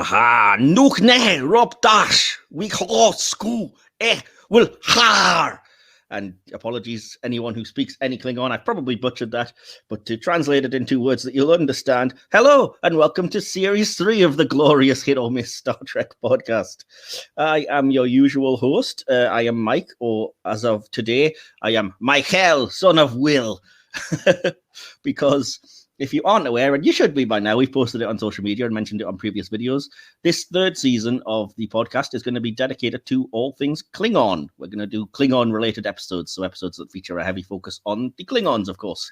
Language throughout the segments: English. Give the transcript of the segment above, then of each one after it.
Haha, Nuch ne, Rob Dash, we call school, will har. And apologies, anyone who speaks any Klingon, I've probably butchered that, but to translate it into words that you'll understand, hello and welcome to Series 3 of the glorious Hit or Miss Star Trek podcast. I am your usual host. I am Mike, or as of today, I am Michael, son of Will. Because if you aren't aware, and you should be by now, we've posted it on social media and mentioned it on previous videos, this third season of the podcast is going to be dedicated to all things Klingon. We're going to do Klingon-related episodes, so episodes that feature a heavy focus on the Klingons, of course.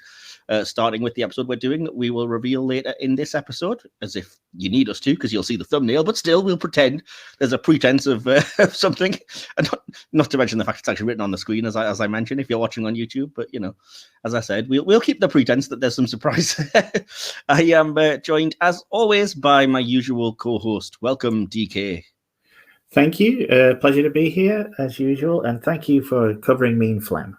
Starting with the episode we're doing that we will reveal later in this episode, as if you need us to, because you'll see the thumbnail, but still we'll pretend there's a pretense of something. And not to mention the fact it's actually written on the screen, as I mentioned, if you're watching on YouTube. But, you know, as I said, we'll keep the pretense that there's some surprise. I am joined, as always, by my usual co-host. Welcome, DK. Thank you. Pleasure to be here, as usual. And thank you for covering me in phlegm.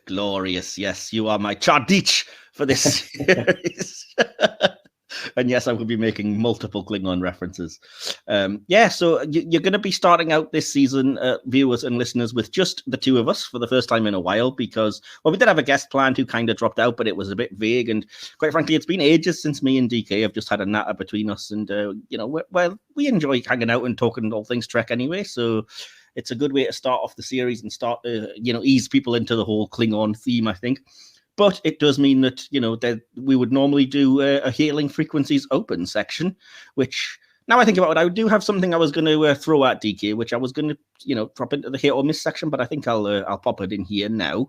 Glorious. Yes, you are my Chardich for this series. And yes, I will be making multiple Klingon references. So you're going to be starting out this season, viewers and listeners, with just the two of us for the first time in a while because, well, we did have a guest planned who kind of dropped out, but it was a bit vague. And quite frankly, it's been ages since me and DK have just had a natter between us. And, we enjoy hanging out and talking all things Trek anyway. So it's a good way to start off the series and start to, ease people into the whole Klingon theme, I think. But it does mean that, that we would normally do a Hailing Frequencies open section, which, now I think about it, I do have something I was going to throw at DK, which I was going to, drop into the hit or miss section, but I think I'll pop it in here now.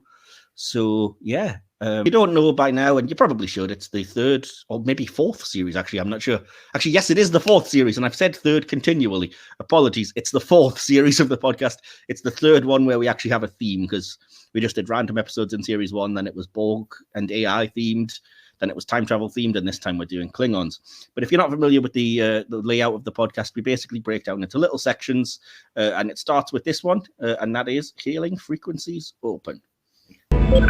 So, yeah. You don't know by now, and you probably should, it's the third or maybe fourth series, actually, I'm not sure. Actually, yes, it is the fourth series, and I've said third continually. Apologies, it's the fourth series of the podcast. It's the third one where we actually have a theme, because we just did random episodes in series 1, then it was Borg and AI themed, then it was time travel themed, and this time we're doing Klingons. But if you're not familiar with the layout of the podcast, we basically break down into little sections, and it starts with this one, and that is Hailing Frequencies Open.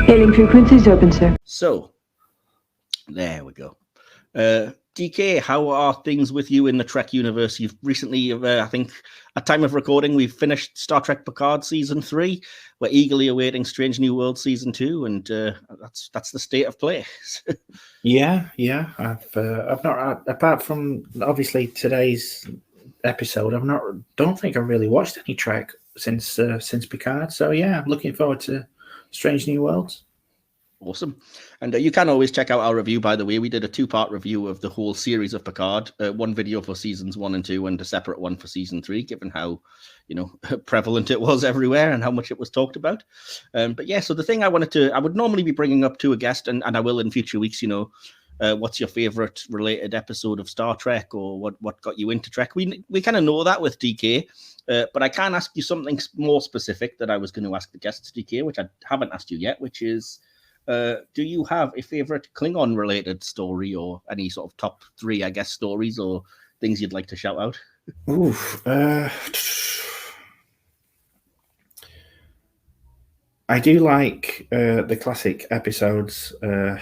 Hailing frequencies open, sir. So, there we go. DK, how are things with you in the Trek universe? You've recently, I think, at time of recording, we've finished Star Trek Picard Season 3. We're eagerly awaiting Strange New World Season 2, and that's the state of play. Yeah. I've not, apart from obviously today's episode, don't think I've really watched any Trek since Picard. So yeah, I'm looking forward to Strange New Worlds. Awesome. And you can always check out our review, by the way. We did a 2-part review of the whole series of Picard, one video for seasons 1 and 2 and a separate one for season 3, given how, prevalent it was everywhere and how much it was talked about. But yeah, so the thing I would normally be bringing up to a guest, and I will in future weeks, what's your favorite related episode of Star Trek, or what got you into Trek? We kind of know that with DK, but I can ask you something more specific that I was going to ask the guests, DK, which I haven't asked you yet, which is, do you have a favorite Klingon related story, or any sort of top 3, I guess, stories or things you'd like to shout out? I do like the classic episodes.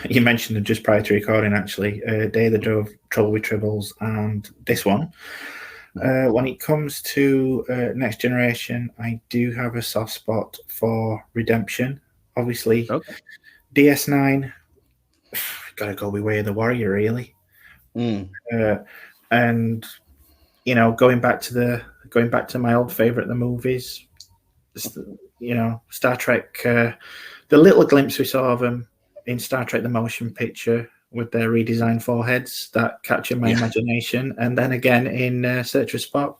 You mentioned them just prior to recording, actually. Day of the Trouble with Tribbles and this one. When it comes to Next Generation, I do have a soft spot for Redemption. Obviously, okay. DS9, got to go with Way of the Warrior, really. And going back to my old favorite, the movies. Star Trek, the little glimpse we saw of them in Star Trek the Motion Picture with their redesigned foreheads that captured my imagination, and then again in Search for Spock.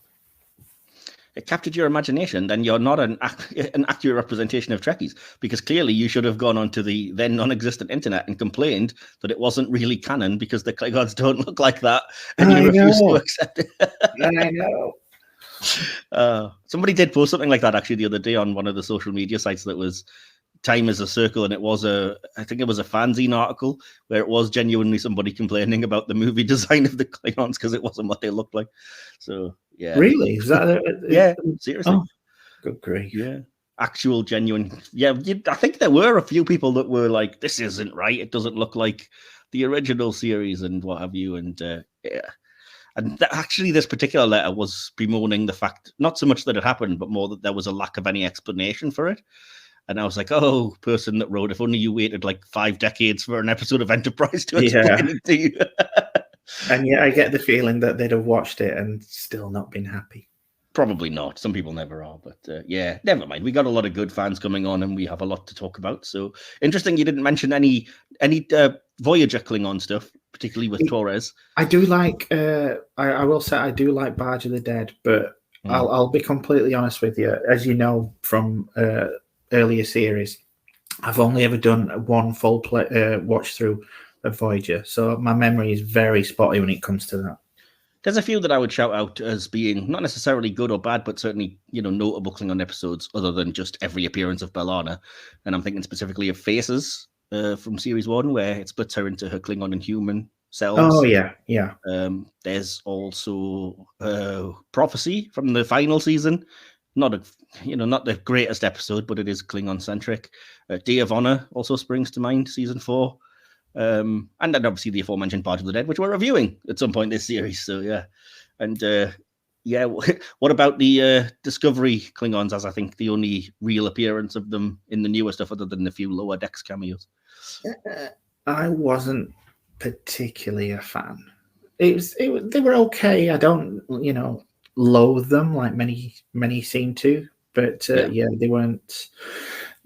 It captured your imagination, then you're not an accurate representation of Trekkies, because clearly you should have gone onto the then non-existent internet and complained that it wasn't really canon because the Klingons don't look like that, and you refused to accept it. I know. Somebody did post something like that actually the other day on one of the social media sites that was Time as a Circle, and it was I think it was a fanzine article where it was genuinely somebody complaining about the movie design of the Klingons because it wasn't what they looked like. So yeah, really, is that yeah, seriously. Oh, good grief. Yeah, actual genuine. Yeah, I think there were a few people that were like, "This isn't right. It doesn't look like the original series and what have you." And yeah, and actually, this particular letter was bemoaning the fact not so much that it happened, but more that there was a lack of any explanation for it. And I was like, "Oh, person that wrote, if only you waited like 5 decades for an episode of Enterprise to explain it to you." And yeah, I get the feeling that they'd have watched it and still not been happy. Probably not. Some people never are, but yeah, never mind. We got a lot of good fans coming on, and we have a lot to talk about. So interesting, you didn't mention any Voyager Klingon stuff, particularly with Torres. I do like. I will say I do like Barge of the Dead, but I'll be completely honest with you. As you know from earlier series, I've only ever done one full watch through of Voyager, so my memory is very spotty when it comes to that. There's a few that I would shout out as being not necessarily good or bad, but certainly, notable Klingon episodes other than just every appearance of B'Elanna. And I'm thinking specifically of Faces from Series 1, where it splits her into her Klingon and human selves. Oh, yeah. There's also Prophecy from the final season. Not the greatest episode, but it is Klingon-centric. Day of Honor also springs to mind, Season 4. And then obviously the aforementioned Barge of the Dead, which we're reviewing at some point this series. So yeah, and what about the Discovery Klingons? As I think the only real appearance of them in the newer stuff, other than a few lower decks cameos. I wasn't particularly a fan. They were okay. I don't loathe them like many seem to, but they weren't.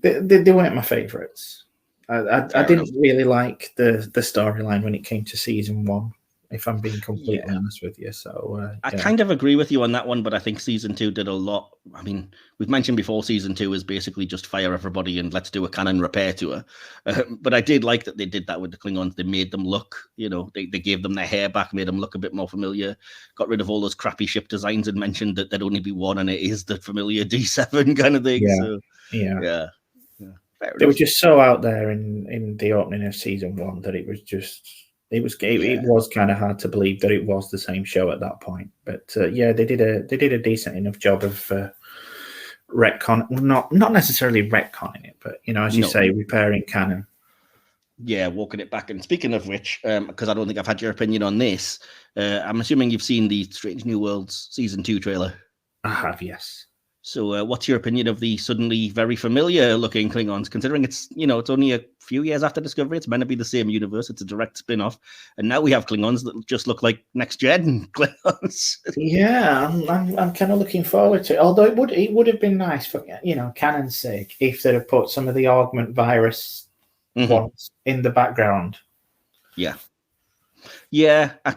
They weren't my favorites. I didn't really like the storyline when it came to season 1, if I'm being completely honest with you. So I kind of agree with you on that one, but I think season 2 did a lot. I mean, we've mentioned before, season 2 is basically just fire everybody and let's do a canon repair tour. But I did like that they did that with the Klingons. They made them look, they gave them their hair back, made them look a bit more familiar, got rid of all those crappy ship designs and mentioned that there'd only be one and it is the familiar D7 kind of thing. Yeah. They were just so out there in the opening of season 1 that it was kind of hard to believe that it was the same show at that point. But they did a decent enough job of retcon, not necessarily retconning it, but as you say, repairing canon. Yeah, walking it back. And speaking of which, because I don't think I've had your opinion on this, I'm assuming you've seen the Strange New Worlds season 2 trailer. I have, yes. So what's your opinion of the suddenly very familiar looking Klingons, considering it's only a few years after Discovery, it's meant to be the same universe, it's a direct spin-off, and now we have Klingons that just look like next-gen Klingons. Yeah, I'm kind of looking forward to it, although it would have been nice for, canon's sake, if they'd have put some of the augment virus ones in the background. Yeah, I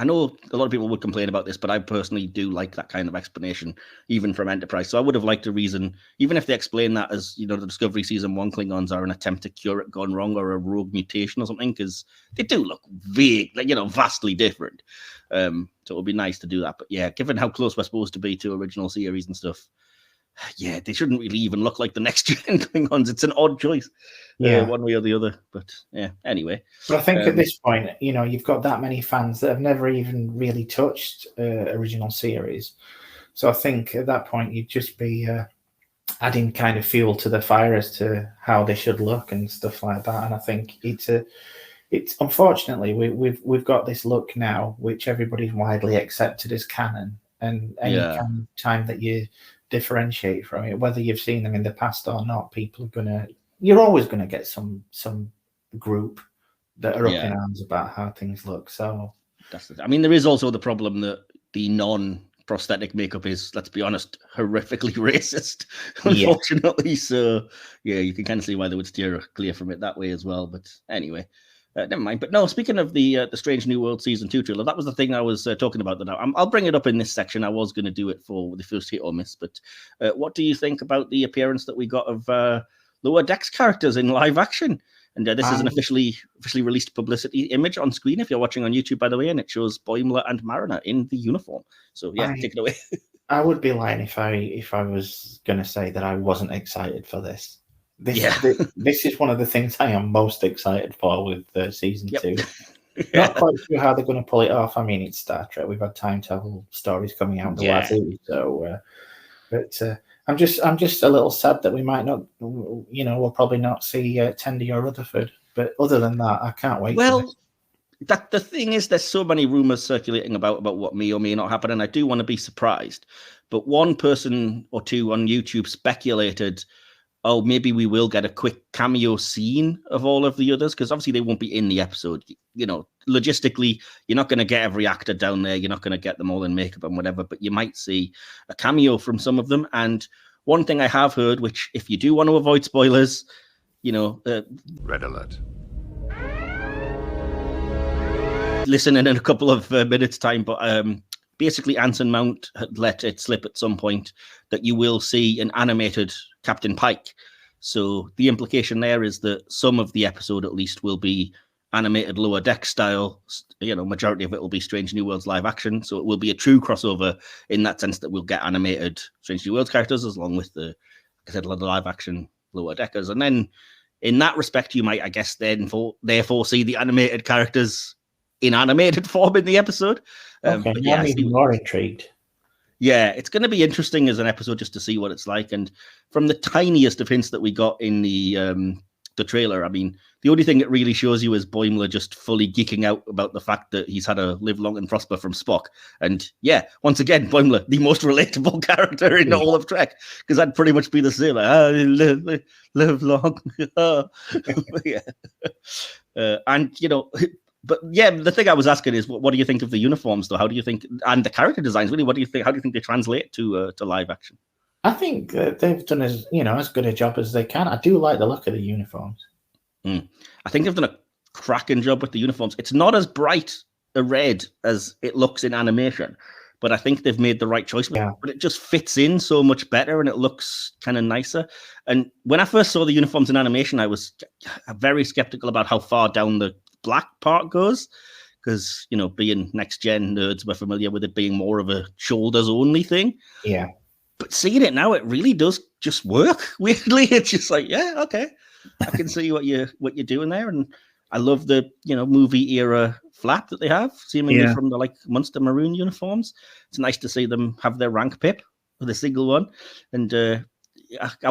know a lot of people would complain about this, but I personally do like that kind of explanation, even from Enterprise. So I would have liked a reason, even if they explain that as, the Discovery Season 1 Klingons are an attempt to cure it gone wrong or a rogue mutation or something, because they do look vague, vastly different. So it would be nice to do that. But yeah, given how close we're supposed to be to original series and stuff, yeah, they shouldn't really even look like the next gen Klingons. It's an odd choice, one way or the other. But yeah, anyway. But I think at this point, you've got that many fans that have never even really touched original series. So I think at that point you'd just be adding kind of fuel to the fire as to how they should look and stuff like that. And I think it's unfortunately we've got this look now, which everybody's widely accepted as canon, and any kind of time that you differentiate from it, whether you've seen them in the past or not, you're always gonna get some group that are up in arms about how things look. So I mean, there is also the problem that the non-prosthetic makeup is, let's be honest, horrifically racist, unfortunately. So yeah, you can kind of see why they would steer clear from it that way as well. But anyway, never mind. But no, speaking of the Strange New World season 2 trailer, that was the thing I was talking about. That I'll bring it up in this section. I was going to do it for the first hit or miss. But what do you think about the appearance that we got of Lower Decks characters in live action? And this is an officially released publicity image on screen if you're watching on YouTube, by the way, and it shows Boimler and Mariner in the uniform. So yeah, take it away. I would be lying if I was going to say that I wasn't excited for this. This is one of the things I am most excited for with season 2. Not quite sure how they're going to pull it off. I mean, it's Star Trek. We've had time travel stories coming out the last series, so. But I'm just a little sad that we might not, we'll probably not see Tendi or Rutherford. But other than that, I can't wait. Well, that the thing is, there's so many rumors circulating about what may or may not happen, and I do want to be surprised. But one person or two on YouTube speculated, oh, maybe we will get a quick cameo scene of all of the others, because obviously they won't be in the episode. Logistically, you're not going to get every actor down there. You're not going to get them all in makeup and whatever, but you might see a cameo from some of them. And one thing I have heard, which if you do want to avoid spoilers, Red alert. Listen in a couple of minutes' time, but basically Anson Mount had let it slip at some point that you will see an animated Captain Pike. So the implication there is that some of the episode, at least, will be animated Lower Deck style. Majority of it will be Strange New Worlds live action. So it will be a true crossover in that sense that we'll get animated Strange New Worlds characters along with the live action Lower Deckers. And then in that respect, you might, I guess, therefore see the animated characters in animated form in the episode. I'm even more intrigued. Yeah, it's going to be interesting as an episode just to see what it's like. And from the tiniest of hints that we got in the trailer, I mean, the only thing it really shows you is Boimler just fully geeking out about the fact that he's had a live long and prosper from Spock. And yeah, once again, Boimler, the most relatable character in all of Trek, because that'd pretty much be the same. Live long. And, but yeah, the thing I was asking is, what do you think of the uniforms, though? How do you think, and the character designs, really, what do you think? How do you think they translate to live action? I think they've done as good a job as they can. I do like the look of the uniforms. I think they've done a cracking job with the uniforms. It's not as bright a red as it looks in animation, but I think they've made the right choice. Yeah. But it just fits in so much better, and it looks kind of nicer. And when I first saw the uniforms in animation, I was very skeptical about how far down the black part goes, because being next gen nerds, we're familiar with it being more of a shoulders only thing. Yeah, but seeing it now, it really does just work. Weirdly, it's just like, yeah, okay, I can see what you're doing there. And I love the movie era flap that they have, seemingly from the Munster Maroon uniforms. It's nice to see them have their rank pip with a single one. And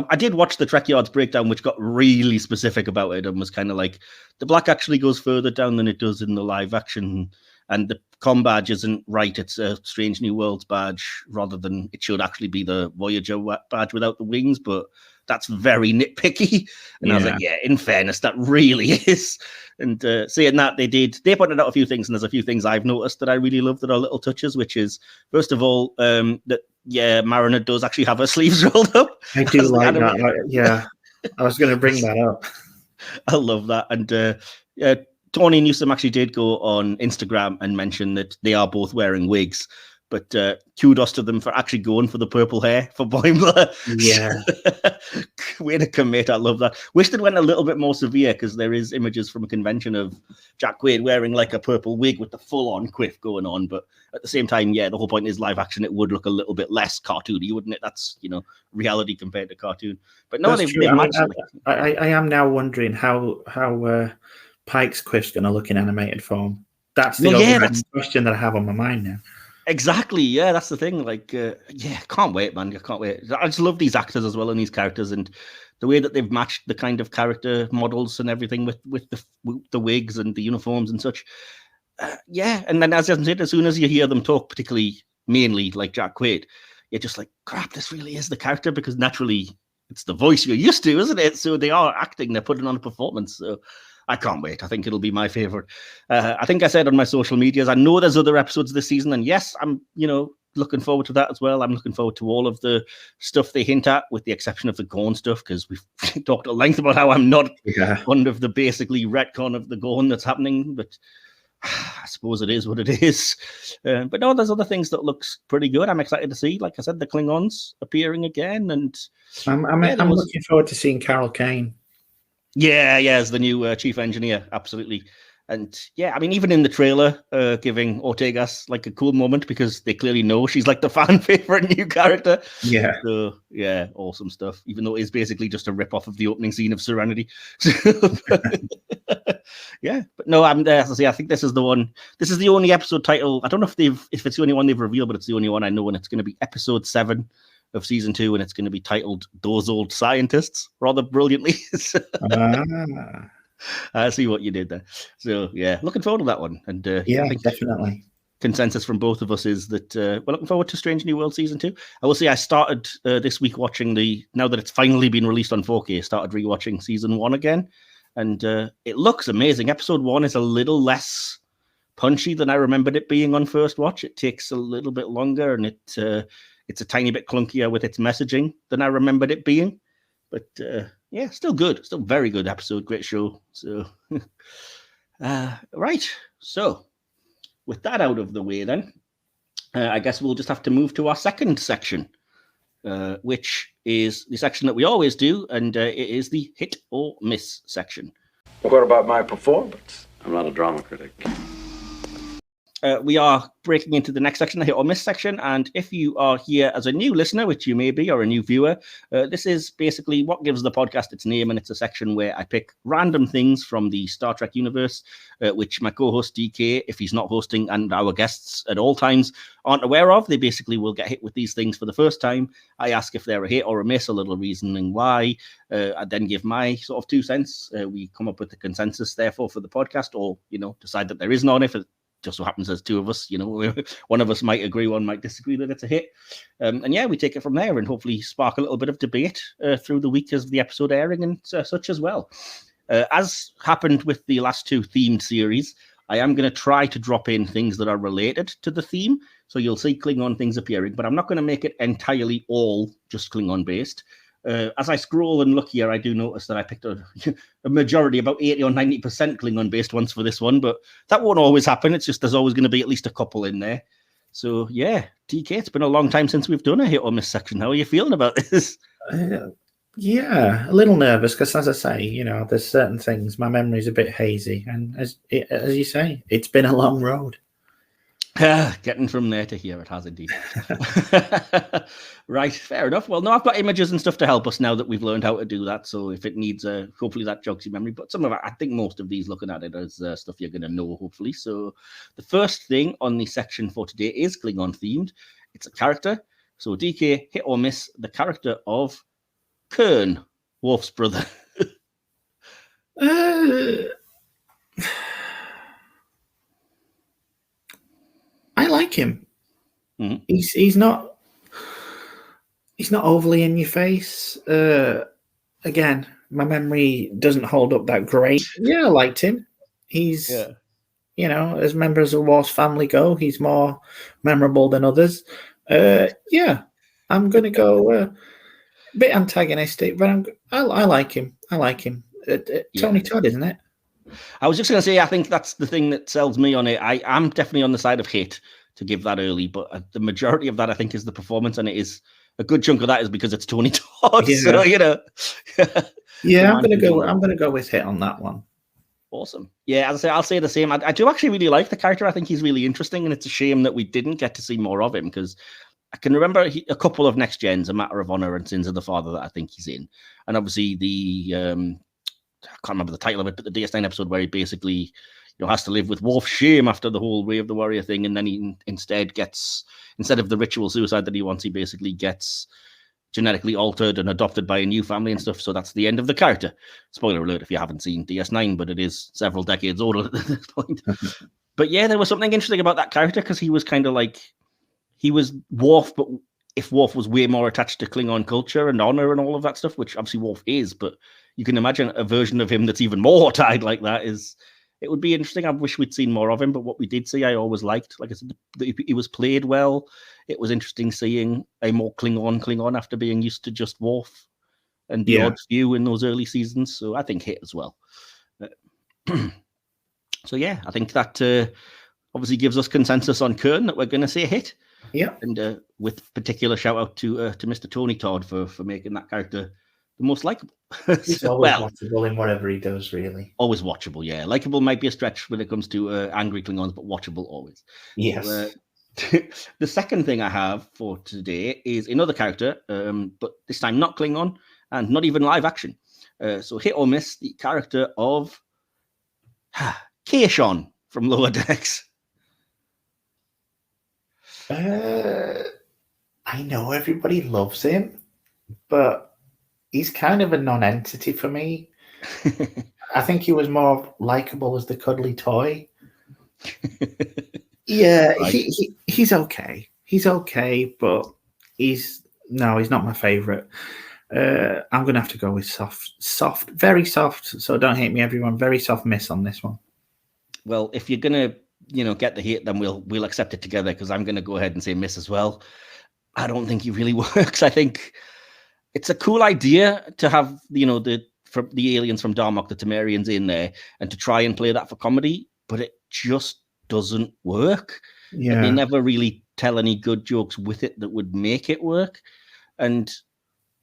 I did watch the Trek Yards breakdown, which got really specific about it and was kind of like, the black actually goes further down than it does in the live action, and the com badge isn't right. It's a Strange New Worlds badge rather than, it should actually be the Voyager badge without the wings, but that's very nitpicky. And I was like, yeah, in fairness, that really is. And saying that, they pointed out a few things, and there's a few things I've noticed that I really love that are little touches, which is, first of all, that Mariner does actually have her sleeves rolled up. I do like that. Yeah, I was going to bring that up. I love that. And Tony Newsom actually did go on Instagram and mention that they are both wearing wigs. But kudos to them for actually going for the purple hair for Boimler. Yeah. Way to commit. I love that. Wish they went a little bit more severe, because there is images from a convention of Jack Quaid wearing like a purple wig with the full-on quiff going on. But at the same time, the whole point is live action. It would look a little bit less cartoony, wouldn't it? That's, reality compared to cartoon. But no, they've matched it. I am now wondering how Pike's quiff's going to look in animated form. That's the question that I have on my mind now. Exactly, yeah, that's the thing. Can't wait, man. I can't wait. I just love these actors as well and these characters, and the way that they've matched the kind of character models and everything with the wigs and the uniforms and such. And then as I said, as soon as you hear them talk, particularly mainly like Jack Quaid, you're just like, crap, this really is the character, because naturally it's the voice you're used to, isn't it? So they are acting, they're putting on a performance. So I can't wait. I think it'll be my favorite. I think I said on my social medias, I know there's other episodes this season, and yes, I'm, looking forward to that as well. I'm looking forward to all of the stuff they hint at, with the exception of the Gorn stuff, because we've talked at length about how I'm not fond of the basically retcon of the Gorn that's happening, but I suppose it is what it is. But no, there's other things that looks pretty good. I'm excited to see, like I said, the Klingons appearing again, and I'm looking forward to seeing Carol Kane. Yeah, as the new chief engineer, absolutely. And yeah, I mean, even in the trailer, giving Ortegas like a cool moment, because they clearly know she's like the fan favorite new character. Yeah. So yeah, awesome stuff. Even though it is basically just a rip off of the opening scene of Serenity. Yeah, but no, I'm there. As I say, I think this is the one. This is the only episode title. I don't know if it's the only one they've revealed, but it's the only one I know, and it's going to be episode 7. of season 2, and it's going to be titled "Those Old Scientists," rather brilliantly. I see what you did there. So yeah, looking forward to that one. And yeah, I think definitely. Consensus from both of us is that we're looking forward to Strange New World season 2. I will say I started this week watching now that it's finally been released on 4K, started rewatching season 1 again, and it looks amazing. Episode 1 is a little less punchy than I remembered it being on first watch. It takes a little bit longer, and it's a tiny bit clunkier with its messaging than I remembered it being. But yeah, still good. Still very good episode. Great show. So, right. So, with that out of the way, then, I guess we'll just have to move to our second section, which is the section that we always do, and it is the hit or miss section. What about my performance? I'm not a drama critic. We are breaking into the next section, the hit or miss section. And if you are here as a new listener, which you may be, or a new viewer, this is basically what gives the podcast its name. And it's a section where I pick random things from the Star Trek universe, which my co-host DK, if he's not hosting, and our guests at all times aren't aware of. They basically will get hit with these things for the first time. I ask if they're a hit or a miss, a little reasoning why. I then give my sort of 2 cents. We come up with the consensus, therefore, for the podcast, or, decide that there is none if it just so happens there's 2 of us, one of us might agree, one might disagree that it's a hit. And yeah, we take it from there and hopefully spark a little bit of debate through the week as the episode airing and such as well. As happened with the last 2 themed series, I am going to try to drop in things that are related to the theme. So you'll see Klingon things appearing, but I'm not going to make it entirely all just Klingon based. As I scroll and look here, I do notice that I picked a majority, about 80 or 90% Klingon-based ones for this one, but that won't always happen. It's just there's always going to be at least a couple in there. So, yeah, DK, it's been a long time since we've done a hit or miss section. How are you feeling about this? Yeah, a little nervous because, as I say, there's certain things. My memory's a bit hazy. And as you say, it's been a long road. Getting from there to here, it has indeed. Right, fair enough. Well, no, I've got images and stuff to help us now that we've learned how to do that. So if it needs, hopefully that jogs your memory. But some of it, I think most of these, looking at it, is stuff you're going to know, hopefully. So the first thing on the section for today is Klingon themed. It's a character. So DK, hit or miss the character of Kern, Worf's brother. I like him. Mm-hmm. He's not overly in your face. Again, my memory doesn't hold up that great. Yeah, I liked him. He's as members of Worf's family go, he's more memorable than others. Yeah, I'm gonna go a bit antagonistic, but I like him. I like him. Tony Todd, isn't it? I was just going to say, I think that's the thing that sells me on it. I am definitely on the side of hit to give that early, but the majority of that, I think, is the performance, and it is a good chunk of that is because it's Tony Todd. Yeah. So, yeah, I'm gonna go with hit on that one. Awesome. Yeah, as I say, I'll say the same. I do actually really like the character. I think he's really interesting, and it's a shame that we didn't get to see more of him because I can remember a couple of Next Gens, A Matter of Honor and Sins of the Father, that I think he's in, and obviously the I can't remember the title of it, but the DS9 episode where he basically, has to live with Worf's shame after the whole Way of the Warrior thing, and then he instead of the ritual suicide that he wants, he basically gets genetically altered and adopted by a new family and stuff. So that's the end of the character. Spoiler alert if you haven't seen DS9, but it is several decades older at this point. But yeah, there was something interesting about that character because he was kind of like, he was Worf, but if Worf was way more attached to Klingon culture and honor and all of that stuff, which obviously Worf is, but you can imagine a version of him that's even more tied like that it would be interesting. I wish we'd seen more of him, but what we did see, I always liked. Like I said, he was played well. It was interesting seeing a more Klingon after being used to just Worf and the odd few in those early seasons. So I think hit as well. So yeah, I think that obviously gives us consensus on Kern that we're going to say hit. Yeah, and with particular shout out to Mr. Tony Todd for making that character the most likable. He's always watchable in whatever he does, really. Always watchable, yeah. Likable might be a stretch when it comes to angry Klingons, but watchable always. Yes. So, the second thing I have for today is another character, but this time not Klingon and not even live action. So hit or miss the character of Kashon from Lower Decks. I I know everybody loves him, but he's kind of a non-entity for me. I think he was more likable as the cuddly toy. Yeah, Right. he's okay. He's okay, but he's not my favorite. I'm gonna have to go with soft, very soft. So don't hate me, everyone. Very soft miss on this one. Well, if you're gonna, get the hate, then we'll accept it together, because I'm gonna go ahead and say miss as well. I don't think he really works. I think it's a cool idea to have, the aliens from Darmok, the Temerians, in there, and to try and play that for comedy, but it just doesn't work. Yeah, And they never really tell any good jokes with it that would make it work. And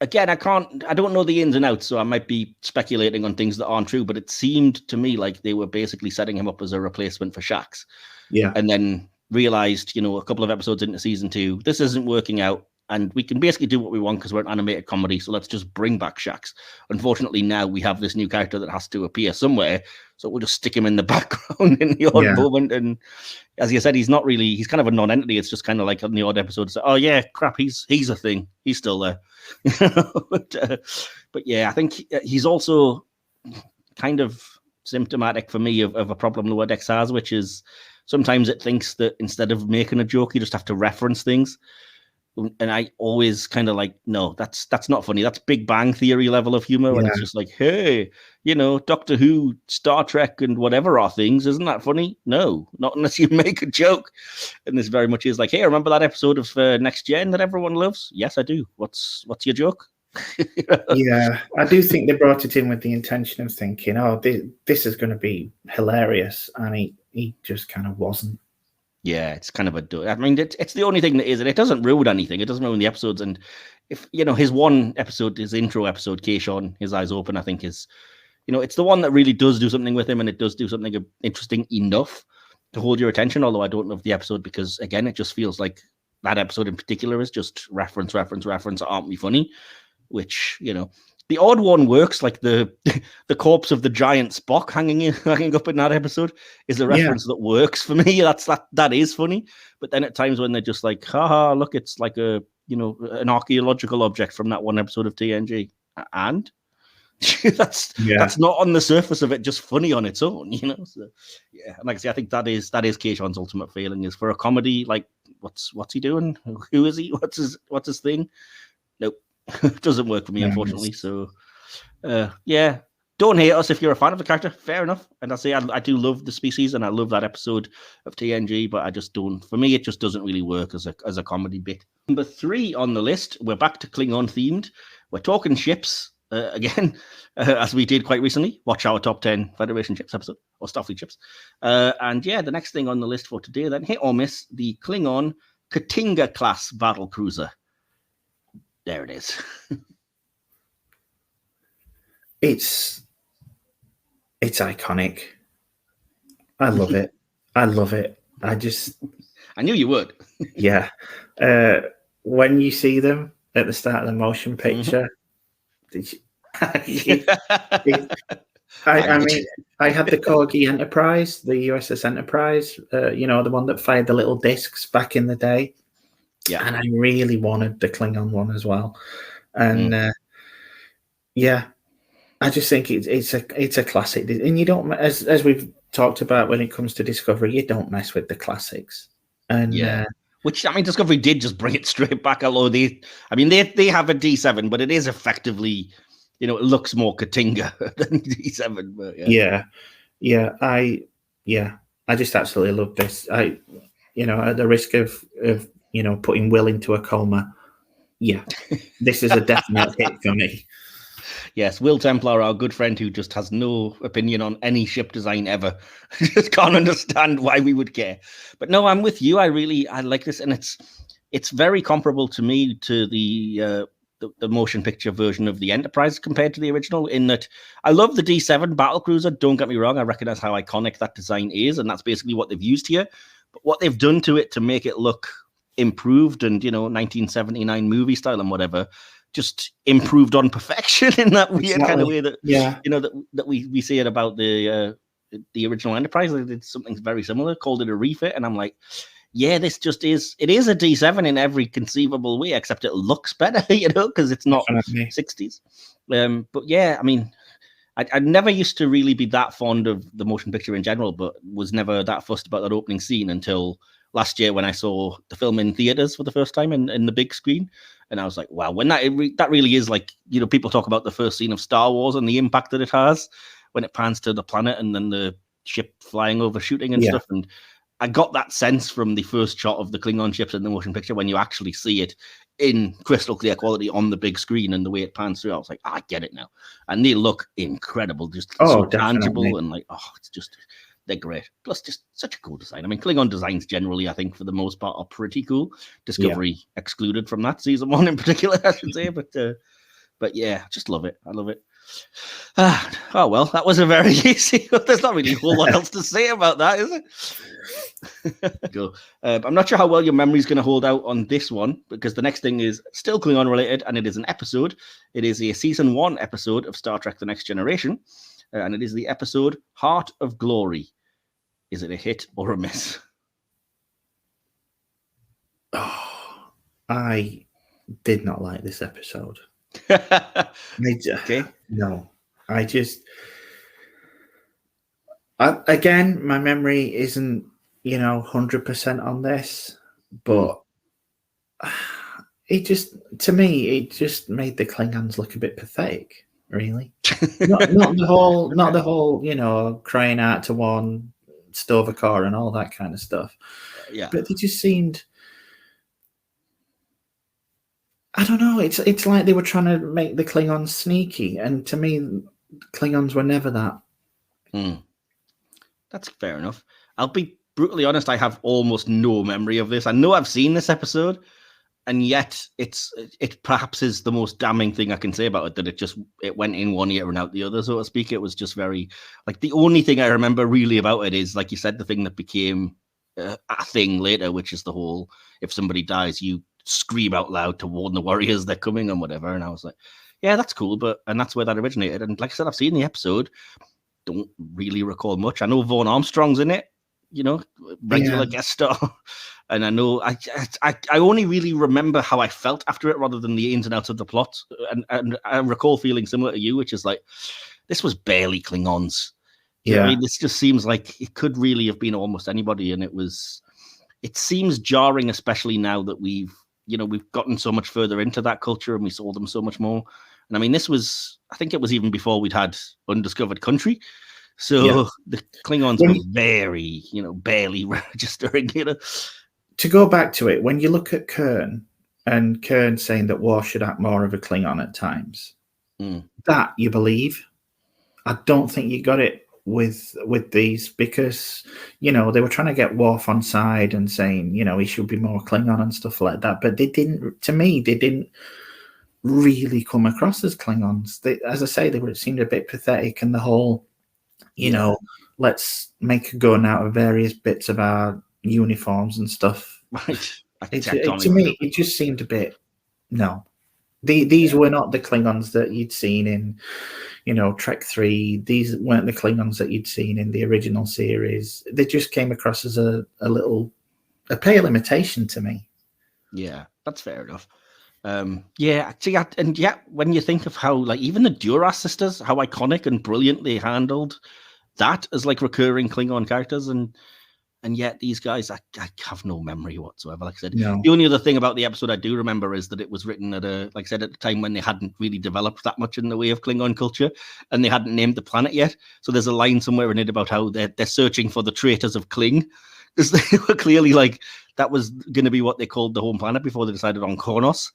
again, I don't know the ins and outs, so I might be speculating on things that aren't true, but it seemed to me like they were basically setting him up as a replacement for Shax. Yeah. And then realized, a couple of episodes into season 2, this isn't working out, and we can basically do what we want because we're an animated comedy, so let's just bring back Shax. Unfortunately, now we have this new character that has to appear somewhere, so we'll just stick him in the background in the odd moment. And as you said, he's kind of a non-entity. It's just kind of like on the odd episode, so, oh yeah, crap, he's a thing. He's still there. But yeah, I think he's also kind of symptomatic for me of a problem Lower Decks has, which is sometimes it thinks that instead of making a joke, you just have to reference things. And I always kind of like, no, that's not funny. That's Big Bang Theory level of humor. When it's just like, hey, Doctor Who, Star Trek, and whatever are things. Isn't that funny? No, not unless you make a joke. And this very much is like, hey, remember that episode of Next Gen that everyone loves? Yes, I do. What's your joke? Yeah, I do think they brought it in with the intention of thinking, oh, this is going to be hilarious, and he just kind of wasn't. Yeah, it's kind of it's the only thing that is, and it doesn't ruin anything. It doesn't ruin the episodes. And if his one episode, his intro episode, Keishon, His Eyes Open, I think is, it's the one that really does do something with him, and it does do something interesting enough to hold your attention. Although I don't love the episode because, again, it just feels like that episode in particular is just reference, aren't we funny? Which, the odd one works, like the corpse of the giant Spock hanging up in that episode is a reference that works for me. That is funny. But then at times when they're just like, haha, look, it's like an archaeological object from that one episode of TNG, and that's not on the surface of it just funny on its own, So yeah, and like I say, I think that is Keishon's ultimate failing, is for a comedy. Like, what's he doing? Who is he? What's his thing? Nope. It doesn't work for me, unfortunately. So, yeah, don't hate us if you're a fan of the character. Fair enough. And I say I do love the species, and I love that episode of TNG, but I just don't. For me, it just doesn't really work as a comedy bit. Number 3 on the list, we're back to Klingon themed. We're talking ships again, as we did quite recently. Watch our top 10 Federation ships episode, or Starfleet ships. And yeah, the next thing on the list for today, then, hit or miss, the Klingon Katinga class battle cruiser. There it is. It's iconic. I love it. I knew you would. Yeah. When you see them at the start of the motion picture, I mean, I had the Corgi Enterprise, the USS Enterprise, the one that fired the little discs back in the day. Yeah, and I really wanted the Klingon one as well, and I just think it's a classic, and you don't, as we've talked about when it comes to Discovery, you don't mess with the classics, and which I mean, Discovery did just bring it straight back. Although they have a D7, but it is effectively, it looks more Katinga than D7. But I just absolutely love this. At the risk of putting Will into a coma. Yeah, this is a definite hit for me. Yes, Will Templar, our good friend who just has no opinion on any ship design ever. Just can't understand why we would care. But no, I'm with you. I like this, and it's very comparable to me to the motion picture version of the Enterprise compared to the original, in that I love the D7 battlecruiser. Don't get me wrong. I recognize how iconic that design is, and that's basically what they've used here. But what they've done to it to make it look improved and 1979 movie style and whatever, just improved on perfection in that weird kind of way that that we see it about the original Enterprise. They did something very similar, called it a refit, and I'm like, yeah, this just is. It is a D7 in every conceivable way, except it looks better, because it's not Definitely. 60s. But yeah, I mean, I never used to really be that fond of the motion picture in general, but was never that fussed about that opening scene until last year when I saw the film in theaters for the first time in the big screen. And I was like, wow, when that really is like, people talk about the first scene of Star Wars and the impact that it has when it pans to the planet and then the ship flying over shooting and stuff. And I got that sense from the first shot of the Klingon ships in the motion picture when you actually see it in crystal clear quality on the big screen and the way it pans through. I was like, I get it now. And they look incredible, just so tangible and like, it's just, they're great. Plus, just such a cool design. I mean, Klingon designs generally, I think, for the most part, are pretty cool. Discovery excluded from that, season 1 in particular, I should say. But yeah, just love it. I love it. Oh, well, that was a very easy. There's not really a whole lot else to say about that, is it? Go. I'm not sure how well your memory is going to hold out on this one, because the next thing is still Klingon related, and it is an episode. It is a season 1 episode of Star Trek: The Next Generation, and it is the episode Heart of Glory. Is it a hit or a miss? Oh, I did not like this episode. Okay. No, again, my memory isn't 100% on this, but it just made the Klingons look a bit pathetic, really. not the whole crying out to one, stove a car and all that kind of stuff. Yeah, but they just seemed, I don't know, it's like they were trying to make the Klingons sneaky, and to me, Klingons were never that. That's fair enough. I'll be brutally honest, I have almost no memory of this. I know I've seen this episode, and yet it perhaps is the most damning thing I can say about it, that it went in one ear and out the other, so to speak. It was just very, like, the only thing I remember really about it is, like you said, the thing that became a thing later, which is the whole, if somebody dies, you scream out loud to warn the warriors they're coming and whatever. And I was like, yeah, that's cool, and that's where that originated. And like I said, I've seen the episode, don't really recall much. I know Vaughn Armstrong's in it, regular guest star. And I know I only really remember how I felt after it rather than the ins and outs of the plot. And I recall feeling similar to you, which is like, this was barely Klingons. I mean, this just seems like it could really have been almost anybody. And it seems jarring, especially now that we've gotten so much further into that culture and we saw them so much more. And I mean, I think it was even before we'd had Undiscovered Country. So the Klingons were very, barely registering, To go back to it, when you look at Kern, and Kern saying that War should act more of a Klingon at times, that you believe. I don't think you got it with these, because, they were trying to get Worf on side and saying, he should be more Klingon and stuff like that. But they didn't really come across as Klingons. As I say, they seemed a bit pathetic, and the whole, let's make a gun out of various bits of our uniforms and stuff. Right. To me, it just seemed a bit, no. These were not the Klingons that you'd seen in, Trek 3. These weren't the Klingons that you'd seen in the original series. They just came across as a pale imitation to me. Yeah, that's fair enough. When you think of how, like, even the Duras sisters, how iconic and brilliant they handled that as like recurring Klingon characters, and yet these guys, I have no memory whatsoever. Like I said, The only other thing about the episode I do remember is that it was written at at the time when they hadn't really developed that much in the way of Klingon culture, and they hadn't named the planet yet. So there's a line somewhere in it about how they're searching for the traitors of Kling, because they were clearly like, that was going to be what they called the home planet before they decided on Kronos.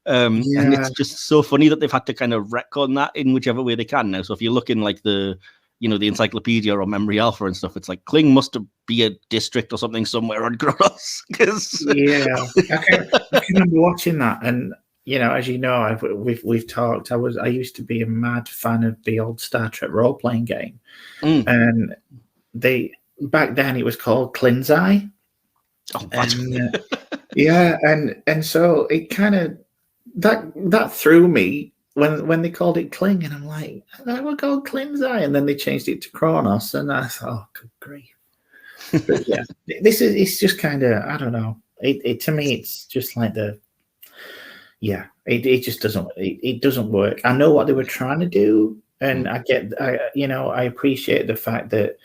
And it's just so funny that they've had to kind of retcon that in whichever way they can now. So if you look in like the encyclopedia or Memory Alpha and stuff, it's like Kling must be a district or something somewhere on Kronos. I can remember watching that, and as you know, we've talked. I used to be a mad fan of the old Star Trek role playing game, and back then it was called Klinzai. Oh, and so it kind of that threw me when they called it Kling, and I'm like, that was called Klinzai, and then they changed it to Kronos, and I thought, oh, good grief. But yeah, it's just kind of, I don't know. It to me, it's just like it just it doesn't work. I know what they were trying to do, and I appreciate the fact that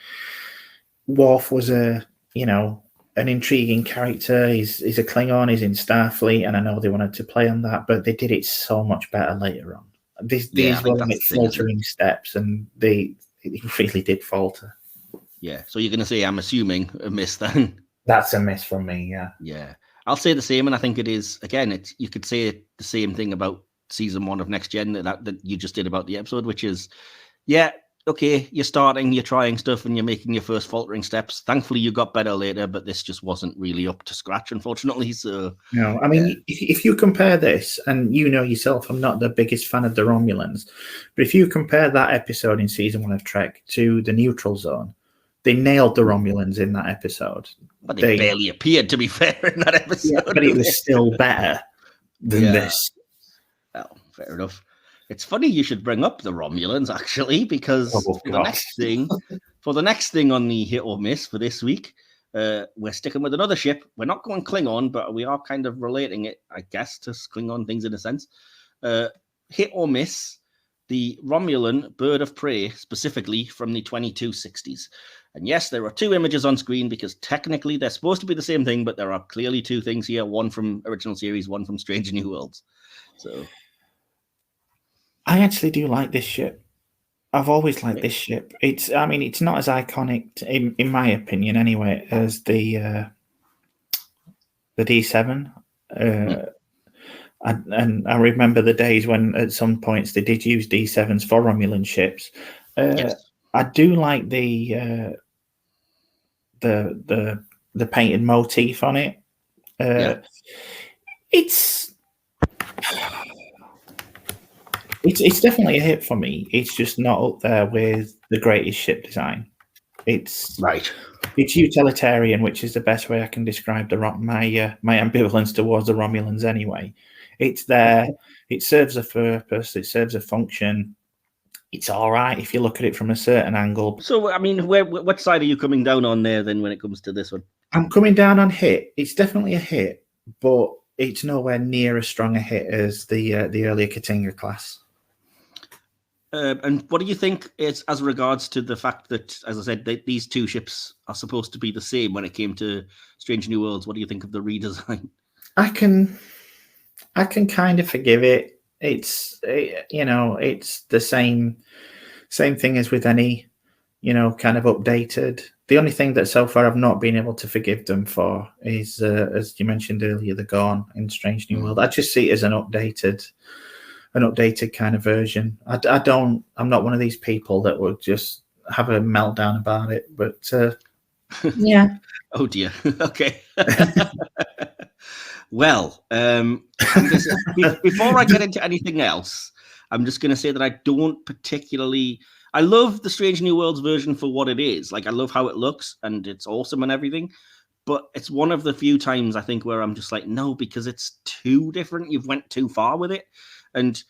Worf was an intriguing character. He's a Klingon. He's in Starfleet, and I know they wanted to play on that, but they did it so much better later on. These were like faltering steps, and it really did falter. Yeah. So you're going to say, I'm assuming, a miss then? That's a miss from me. Yeah. Yeah. I'll say the same, and I think it is. Again, you could say the same thing about season 1 of Next Gen that you just did about the episode, which is, okay, you're starting, you're trying stuff, and you're making your first faltering steps. Thankfully, you got better later, but this just wasn't really up to scratch, unfortunately. So, no, I mean, if you compare this, and you know yourself, I'm not the biggest fan of the Romulans, but if you compare that episode in season 1 of Trek to the Neutral Zone, they nailed the Romulans in that episode. But they barely appeared, to be fair, in that episode. Yeah, but it was still better than this. Well, fair enough. It's funny you should bring up the Romulans, actually, because for the next thing on the hit or miss for this week, we're sticking with another ship. We're not going Klingon, but we are kind of relating it, I guess, to Klingon things in a sense. Hit or miss, the Romulan bird of prey, specifically from the 2260s. And yes, there are 2 images on screen because technically they're supposed to be the same thing, but there are clearly 2 things here, one from original series, one from Strange New Worlds. So I actually do like this ship. I've always liked this ship. It's not as iconic, in my opinion, anyway, as the D7. And I remember the days when, at some points, they did use D7s for Romulan ships. yes. I do like the painted motif on it. It's definitely a hit for me. It's just not up there with the greatest ship design. It's utilitarian, which is the best way I can describe my ambivalence towards the Romulans. Anyway, it's there. It serves a purpose. It serves a function. It's all right if you look at it from a certain angle. So, I mean, what side are you coming down on there then when it comes to this one? I'm coming down on hit. It's definitely a hit, but it's nowhere near as strong a hit as the earlier Katinga class. And what do you think is as regards to the fact that, as I said, these 2 ships are supposed to be the same when it came to Strange New Worlds? What do you think of the redesign? I can kind of forgive it. It's it's the same thing as with any kind of updated. The only thing that so far I've not been able to forgive them for is, as you mentioned earlier, the Gorn in Strange New World. I just see it as an updated kind of version. I'm not one of these people that would just have a meltdown about it, but yeah. Oh dear. Okay. Well, before I get into anything else, I'm just going to say that I don't particularly... I love the Strange New Worlds version for what it is. Like, I love how it looks, and it's awesome and everything. But it's one of the few times, I think, where I'm just like, no, because it's too different. You've went too far with it. And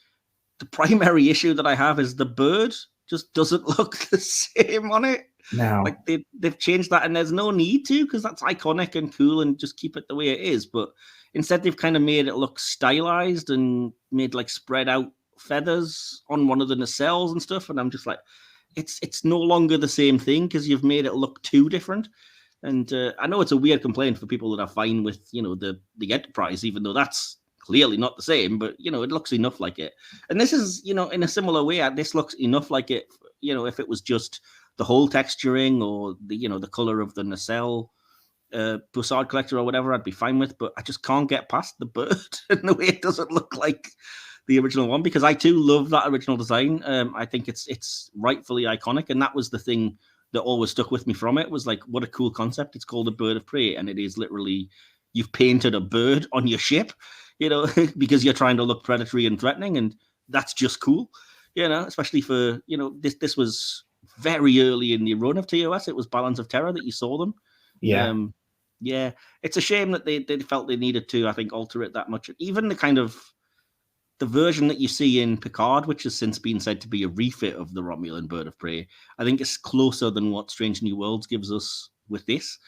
the primary issue that I have is the bird just doesn't look the same on it. No. Like, they've changed that, and there's no need to, because that's iconic and cool, and just keep it the way it is. But instead, they've kind of made it look stylized and made, like, spread out feathers on one of the nacelles and stuff. And I'm just like, it's no longer the same thing because you've made it look too different. And I know it's a weird complaint for people that are fine with, the Enterprise, even though that's clearly not the same, but, it looks enough like it. And this is, in a similar way, this looks enough like it, if it was just the whole texturing or the color of the nacelle Bussard collector or whatever, I'd be fine with, but I just can't get past the bird and the way it doesn't look like the original one, because I too love that original design. I think it's rightfully iconic, and that was the thing that always stuck with me from it, was like, what a cool concept. It's called a bird of prey, and it is literally, you've painted a bird on your ship, because you're trying to look predatory and threatening, and that's just cool, especially for, this was very early in the run of TOS. It was Balance of Terror that you saw them. Yeah. It's a shame that they felt they needed to, I think, alter it that much. Even the version that you see in Picard, which has since been said to be a refit of the Romulan bird of prey, I think it's closer than what Strange New Worlds gives us with this,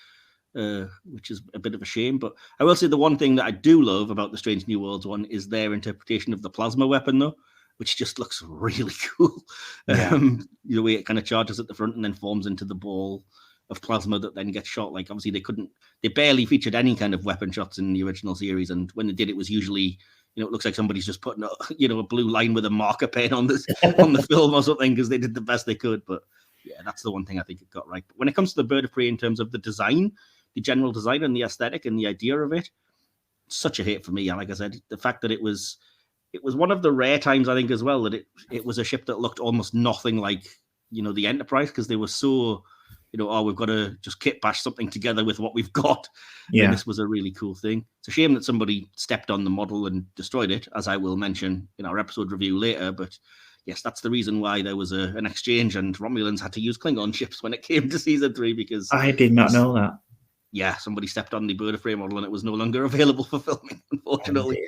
which is a bit of a shame. But I will say the one thing that I do love about the Strange New Worlds one is their interpretation of the plasma weapon, though, which just looks really cool. Yeah. The way it kind of charges at the front and then forms into the ball of plasma that then gets shot. Like, obviously they barely featured any kind of weapon shots in the original series, and when they did, it was usually, it looks like somebody's just putting a blue line with a marker pen on the film or something, because they did the best they could. But yeah, that's the one thing I think it got right. But when it comes to the Bird of Prey in terms of the design, the general design and the aesthetic and the idea of it, such a hit for me. And like I said, the fact that it was one of the rare times, I think, as well, that it was a ship that looked almost nothing like, the Enterprise, because they were so, we've got to just kit bash something together with what we've got. Yeah. And this was a really cool thing. It's a shame that somebody stepped on the model and destroyed it, as I will mention in our episode review later. But yes, that's the reason why there was an exchange, and Romulans had to use Klingon ships when it came to season 3, because I did not know that. Yeah, somebody stepped on the Bird of Prey model and it was no longer available for filming, unfortunately.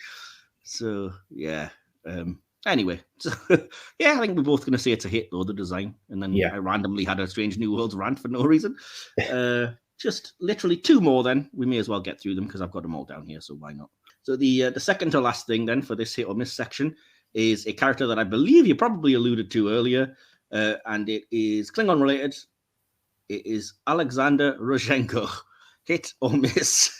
So yeah. Anyway, so, yeah, I think we're both going to say it's a hit, though, the design. And then I randomly had a Strange New Worlds rant for no reason. Just literally 2 more then. We may as well get through them because I've got them all down here, so why not? So the second to last thing then for this hit or miss section is a character that I believe you probably alluded to earlier, and it is Klingon related. It is Alexander Rozhenko. Hit or miss?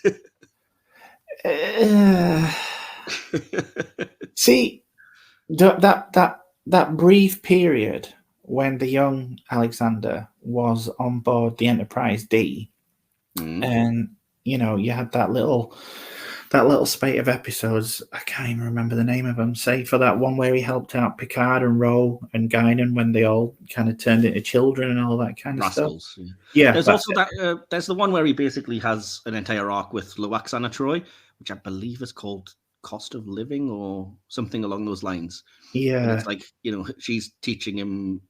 See, that brief period when the young Alexander was on board the Enterprise D, and you had that little spate of episodes. I can't even remember the name of them. Say for that one where he helped out Picard and Ro and Guinan when they all kind of turned into children and all that kind of stuff. Yeah, there's also that. There's the one where he basically has an entire arc with Loaxana Troi, which I believe is called Cost of Living or something along those lines. Yeah, and it's like, she's teaching him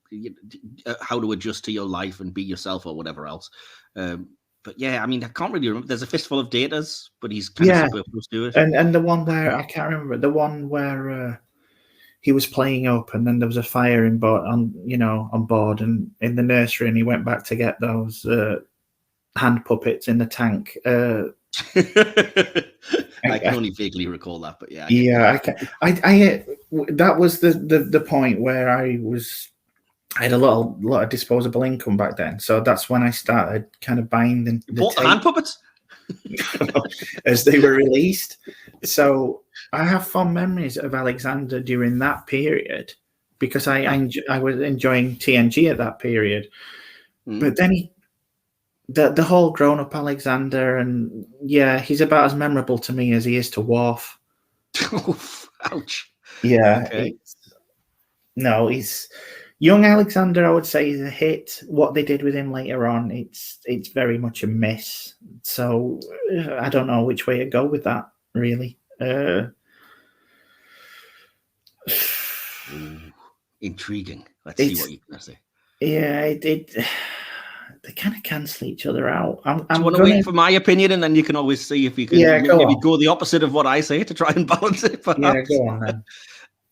how to adjust to your life and be yourself or whatever else. But yeah, I mean, I can't really remember. There's a fistful of datas, but he's kind of supposed to do it. And the one where I can't remember, the one where he was playing up, and then there was a fire on board and in the nursery, and he went back to get those hand puppets in the tank. I can only vaguely recall that, but yeah. I that was the point where I had a lot of disposable income back then, so that's when I started kind of buying the hand puppets as they were released. So I have fond memories of Alexander during that period because I was enjoying TNG at that period. But then the whole grown up Alexander, and he's about as memorable to me as he is to Worf. Ouch. Yeah. Okay. He's young Alexander, I would say, is a hit. What they did with him later on, it's very much a miss. So I don't know which way to go with that, really. Intriguing. Let's see what you can say. Yeah, they kind of cancel each other out. I'm want to wait for my opinion, and then you can always see if you can maybe go the opposite of what I say to try and balance it. Perhaps. Yeah, go on then.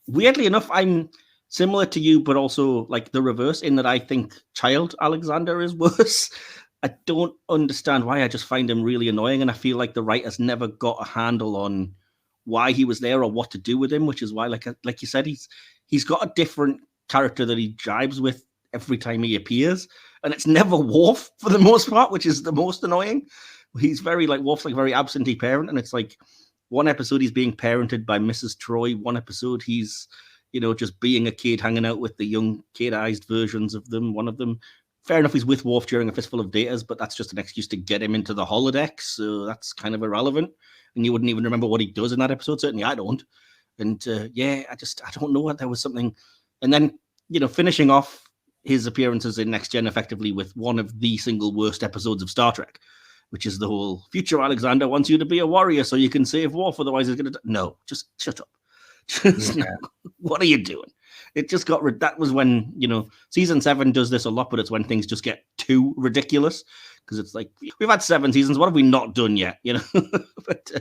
Weirdly enough, I'm similar to you, but also like the reverse in that I think child Alexander is worse. I don't understand why. I just find him really annoying, and I feel like the writers never got a handle on why he was there or what to do with him, which is why, like you said, he's got a different character that he jibes with every time he appears, and it's never Worf for the most part, which is the most annoying. He's very Worf's like very absentee parent, and it's like one episode he's being parented by Mrs. Troi, one episode he's just being a kid hanging out with the young kid-ized versions of them. One of them, fair enough, he's with Worf during a fistful of datas, but that's just an excuse to get him into the holodeck, so that's kind of irrelevant, and you wouldn't even remember what he does in that episode. Certainly I don't. And I don't know what there was something. And then finishing off his appearances in Next Gen effectively with one of the single worst episodes of Star Trek, which is the whole future Alexander wants you to be a warrior so you can save Worf, otherwise he's going to... No, just shut up. What are you doing? It just got... That was when, season 7 does this a lot, but it's when things just get too ridiculous, because it's like, we've had 7 seasons, what have we not done yet? But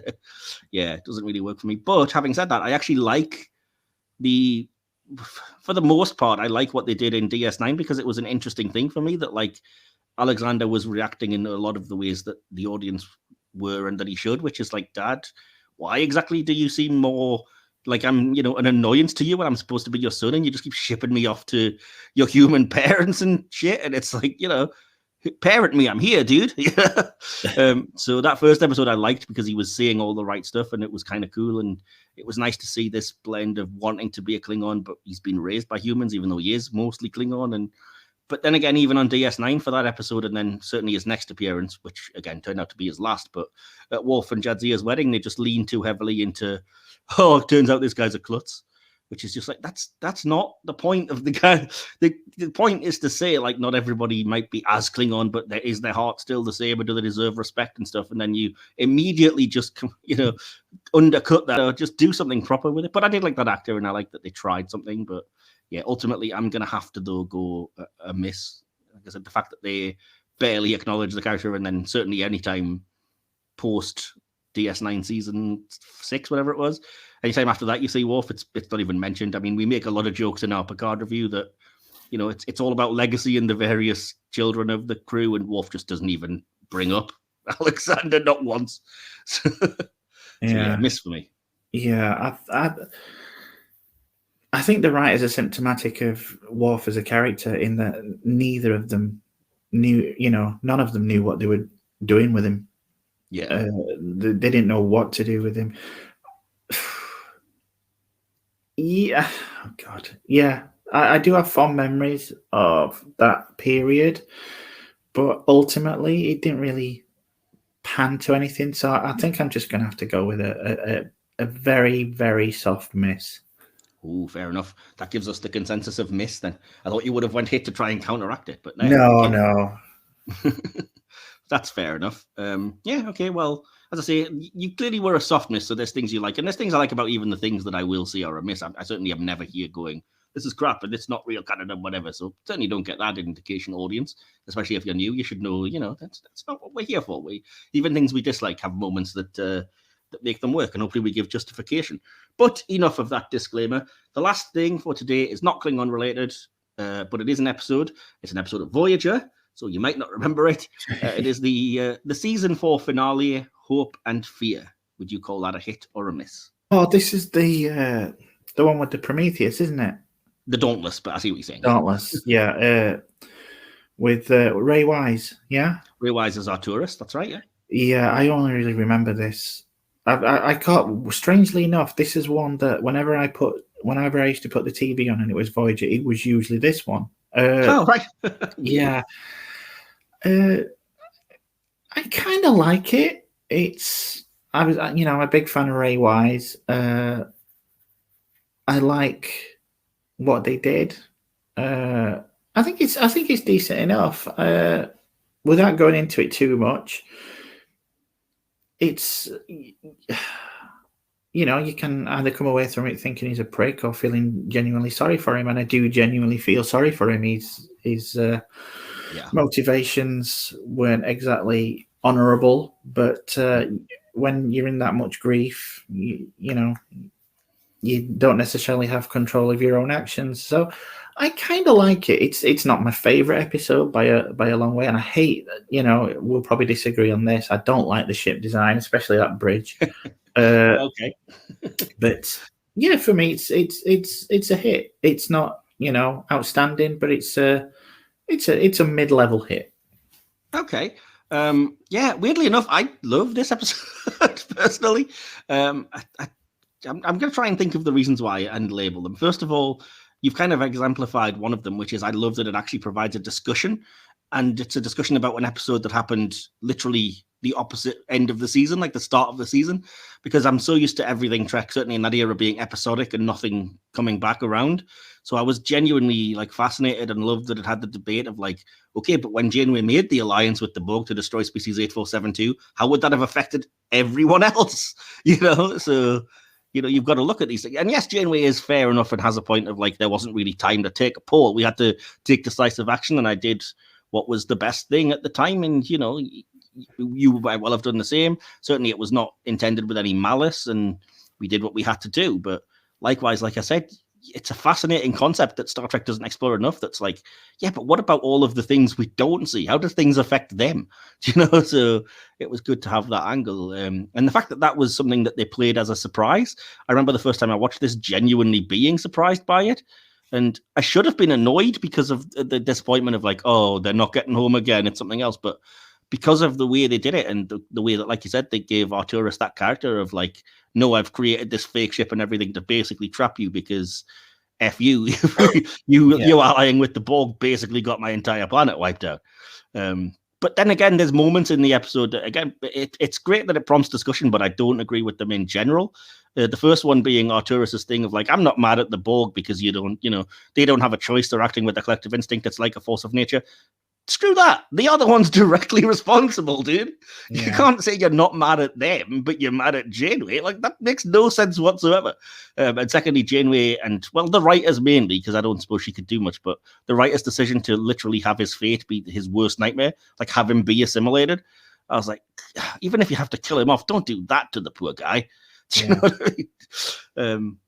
it doesn't really work for me. But having said that, I actually like for the most part, I like what they did in DS9, because it was an interesting thing for me that Alexander was reacting in a lot of the ways that the audience were and that he should, which is like, Dad, why exactly do you seem more like I'm, an annoyance to you when I'm supposed to be your son, and you just keep shipping me off to your human parents and shit? And it's like, parent me, I'm here, dude. So that first episode I liked because he was saying all the right stuff, and it was kind of cool, and it was nice to see this blend of wanting to be a Klingon, but he's been raised by humans, even though he is mostly Klingon. But then again, even on DS9 for that episode, and then certainly his next appearance, which again turned out to be his last, but at Worf and Jadzia's wedding, they just leaned too heavily into, it turns out this guy's a klutz, which is just like, that's not the point of the guy. The point is to say, like, not everybody might be as Klingon, but is their heart still the same, or do they deserve respect and stuff? And then you immediately just, undercut that, or just do something proper with it. But I did like that actor, and I like that they tried something, but yeah, ultimately, I'm going to have to, though, go a miss. Like I said, the fact that they barely acknowledge the character, and then certainly anytime post DS9 season 6, whatever it was, anytime after that you see Worf, it's not even mentioned. I mean, we make a lot of jokes in our Picard review that, it's all about legacy and the various children of the crew, and Worf just doesn't even bring up Alexander, not once. So, yeah, miss for me. Yeah, I think the writers are symptomatic of Worf as a character in that neither of them knew, none of them knew what they were doing with him. Yeah. They didn't know what to do with him. Yeah. Oh, God. Yeah. I do have fond memories of that period, but ultimately it didn't really pan to anything. So I think I'm just going to have to go with a very, very soft miss. Oh, fair enough. That gives us the consensus of miss then. I thought you would have went hit to try and counteract it, but no. That's fair enough. Yeah, okay, well, as I say, you clearly were a soft miss, so there's things you like. And there's things I like about even the things that I will see are a miss. I certainly am never here going, this is crap, and it's not real canon and whatever. So certainly don't get that indication, audience, especially if you're new. You should know, that's not what we're here for. Even things we dislike have moments that make them work, and hopefully we give justification. But enough of that disclaimer. The last thing for today is not Klingon related, but it is an episode. It's an episode of Voyager, so you might not remember it. It is the season 4 finale, Hope and Fear. Would you call that a hit or a miss? Oh, this is the one with the Prometheus, isn't it? The Dauntless, but I see what you're saying. Dauntless, yeah. With Ray Wise, yeah? Ray Wise is our tourist, that's right, yeah? Yeah, I only really remember this. I caught, strangely enough, this is one that whenever I used to put the TV on and it was Voyager, it was usually this one. Right. Yeah. I kind of like it. I'm a big fan of Ray Wise. I like what they did. I think it's decent enough. Without going into it too much, it's you can either come away from it thinking he's a prick or feeling genuinely sorry for him, and I do genuinely feel sorry for him. His motivations weren't exactly honourable, but when you're in that much grief, you don't necessarily have control of your own actions. So I kind of like it. It's not my favorite episode by a long way, and I hate, we'll probably disagree on this. I don't like the ship design, especially that bridge. Okay. But yeah, for me, it's a hit. It's not outstanding, but it's a mid-level hit. Okay. Yeah, weirdly enough, I love this episode personally. I'm going to try and think of the reasons why and label them. First of all, you've kind of exemplified one of them, which is I love that it actually provides a discussion, and it's a discussion about an episode that happened literally the opposite end of the season, like the start of the season, because I'm so used to everything Trek, certainly in that era, being episodic and nothing coming back around. So I was genuinely fascinated and loved that it had the debate of okay, but when Janeway made the alliance with the Borg to destroy species 8472, how would that have affected everyone else? So you've got to look at these things. And yes, Janeway is fair enough and has a point of there wasn't really time to take a poll. We had to take decisive action, and I did what was the best thing at the time. And, you might well have done the same. Certainly it was not intended with any malice, and we did what we had to do. But likewise, like I said, it's a fascinating concept that Star Trek doesn't explore enough. That's like, yeah, but what about all of the things we don't see? How do things affect them? So it was good to have that angle. And the fact that that was something that they played as a surprise. I remember the first time I watched this genuinely being surprised by it. And I should have been annoyed because of the disappointment of like, oh, they're not getting home again. It's something else. But because of the way they did it and the way that, like you said, they gave Arturis that character of like, no, I've created this fake ship and everything to basically trap you because F you, you allying with the Borg basically got my entire planet wiped out. But then again, there's moments in the episode that, again, it's great that it prompts discussion, but I don't agree with them in general. The first one being Arturis's thing of like, I'm not mad at the Borg because they don't have a choice. They're acting with their collective instinct. It's like a force of nature. Screw that. The other one's directly responsible, dude. Yeah. You can't say you're not mad at them, but you're mad at Janeway. Like, that makes no sense whatsoever. And secondly, Janeway and, well, the writers mainly, because I don't suppose she could do much, but the writer's decision to literally have his fate be his worst nightmare, like have him be assimilated. I was like, even if you have to kill him off, don't do that to the poor guy. Do you know what I mean?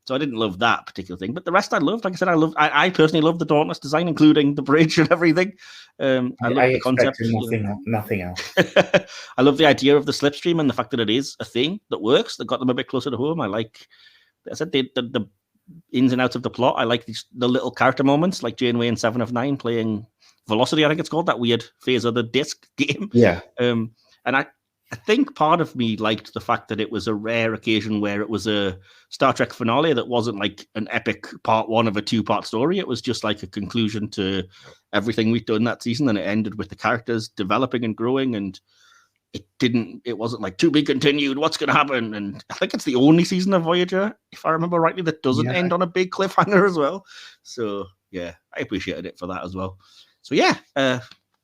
So I didn't love that particular thing, but the rest I loved. Like I said, I personally love the Dauntless design, including the bridge and everything. I love the concept. Nothing else. I love the idea of the slipstream and the fact that it is a thing that works. That got them a bit closer to home. I like, I said, the ins and outs of the plot. I like the little character moments, like Janeway in 7 of 9 playing Velocity. I think it's called that weird phase of the disc game. Yeah. And I think part of me liked the fact that it was a rare occasion where it was a Star Trek finale that wasn't like an epic part 1 of a 2-part story. It was just like a conclusion to everything we'd done that season, and it ended with the characters developing and growing, and it wasn't like to be continued, what's going to happen. And I think it's the only season of Voyager, if I remember rightly, that doesn't end on a big cliffhanger as well. So yeah, I appreciated it for that as well. So yeah,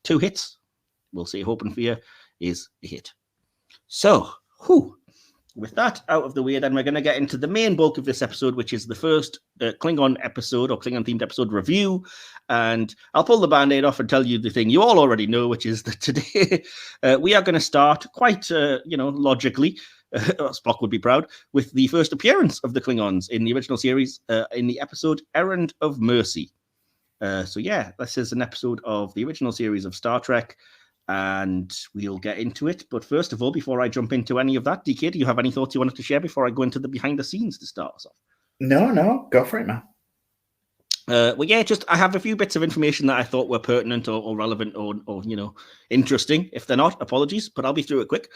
2 hits. We'll see. Hoping for you is a hit. So, with that out of the way, then we're going to get into the main bulk of this episode, which is the first Klingon episode or Klingon-themed episode review. And I'll pull the Band-Aid off and tell you the thing you all already know, which is that today we are going to start quite, logically, Spock would be proud, with the first appearance of the Klingons in the original series in the episode Errand of Mercy. So yeah, this is an episode of the original series of Star Trek, and we'll get into it. But first of all, before I jump into any of that, DK, do you have any thoughts you wanted to share before I go into the behind the scenes to start us off? No, go for it, man. Well, yeah, I have a few bits of information that I thought were pertinent or relevant or interesting. If they're not, apologies, but I'll be through it quick.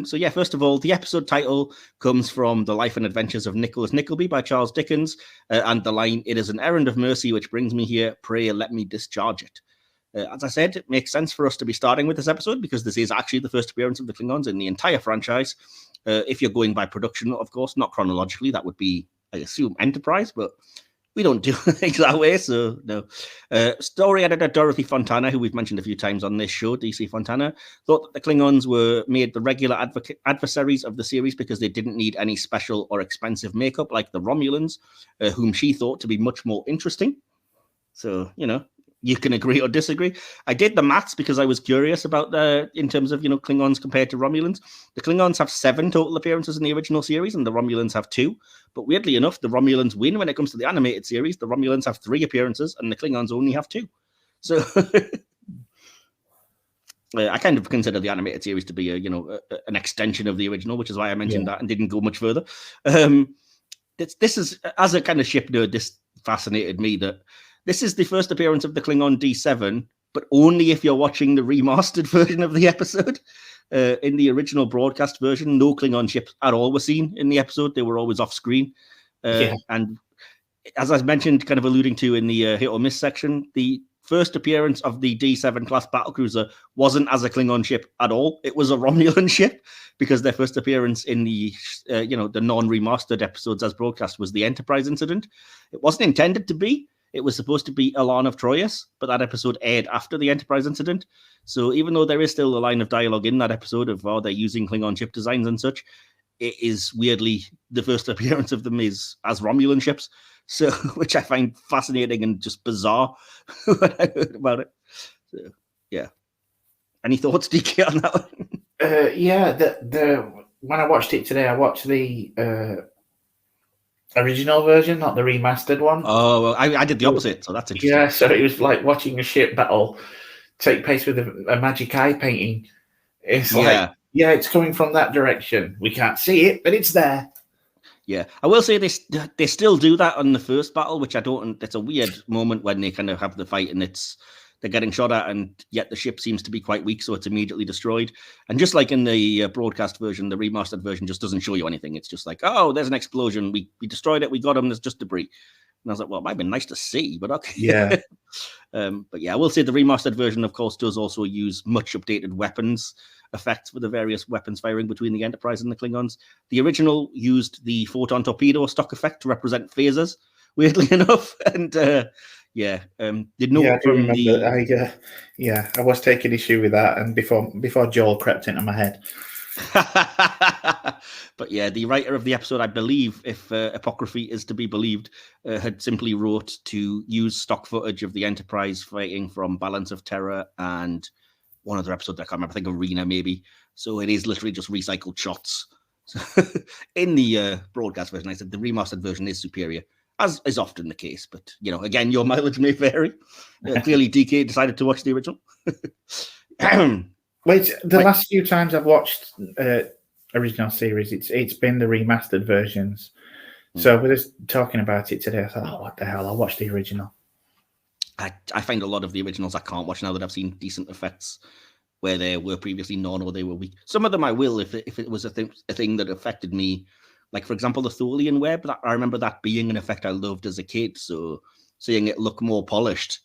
So yeah, first of all, the episode title comes from The Life and Adventures of Nicholas Nickleby by Charles Dickens, and the line, "It is an errand of mercy which brings me here, pray let me discharge it." As I said, it makes sense for us to be starting with this episode because this is actually the first appearance of the Klingons in the entire franchise. If you're going by production, of course, not chronologically, that would be, I assume, Enterprise, but we don't do things that way, so no. Story editor Dorothy Fontana, who we've mentioned a few times on this show, DC Fontana, thought that the Klingons were made the regular adversaries of the series because they didn't need any special or expensive makeup like the Romulans, whom she thought to be much more interesting. So, you can agree or disagree. I did the maths because I was curious about in terms of, Klingons compared to Romulans. The Klingons have 7 total appearances in the original series and the Romulans have 2. But weirdly enough, the Romulans win when it comes to the animated series. The Romulans have 3 appearances and the Klingons only have 2. So I kind of consider the animated series to be an extension of the original, which is why I mentioned that and didn't go much further. This is, as a kind of ship nerd, this fascinated me that this is the first appearance of the Klingon D7, but only if you're watching the remastered version of the episode. In the original broadcast version, no Klingon ships at all were seen in the episode. They were always off screen. And as I mentioned, kind of alluding to in the hit or miss section, the first appearance of the D7 class battlecruiser wasn't as a Klingon ship at all. It was a Romulan ship because their first appearance in the the non-remastered episodes as broadcast was the Enterprise incident. It wasn't intended to be. It was supposed to be Elan of Troyes, but that episode aired after the Enterprise incident. So even though there is still a line of dialogue in that episode of they're using Klingon ship designs and such, it is weirdly the first appearance of them is as Romulan ships. So, which I find fascinating and just bizarre when I heard about it. So, yeah. Any thoughts, DK, on that one? when I watched it today, I watched the original version, not the remastered one. Oh, well, I did the opposite, so that's interesting. Yeah, so it was like watching a ship battle take place with a magic eye painting. It's like, yeah, it's coming from that direction. We can't see it, but it's there. Yeah, I will say they still do that on the first battle, which I don't. It's a weird moment when they kind of have the fight and they're getting shot at, and yet the ship seems to be quite weak, so it's immediately destroyed. And just like in the broadcast version, the remastered version just doesn't show you anything. It's just like, oh, there's an explosion. We destroyed it. We got them. There's just debris. And I was like, well, it might have been nice to see, but okay. Yeah. But yeah, I will say the remastered version, of course, does also use much updated weapons effects for the various weapons firing between the Enterprise and the Klingons. The original used the photon torpedo stock effect to represent phasers, weirdly enough. And did know from the... I was taking issue with that, and before Joel crept into my head. But yeah, the writer of the episode, I believe, if apocryphy is to be believed, had simply wrote to use stock footage of the Enterprise fighting from Balance of Terror and one other episode that I can't remember, I think Arena maybe. So it is literally just recycled shots. In the broadcast version, I said the remastered version is superior, as is often the case. But, you know, again, your mileage may vary. Clearly, DK decided to watch the original. Wait, the last few times I've watched original series, it's been the remastered versions. So we're just talking about it today. I thought, oh, what the hell? I'll watch the original. I find a lot of the originals I can't watch now that I've seen decent effects where they were previously none or they were weak. Some of them I will if it was a thing that affected me. Like, for example, the Tholian web. I remember that being an effect I loved as a kid. So seeing it look more polished,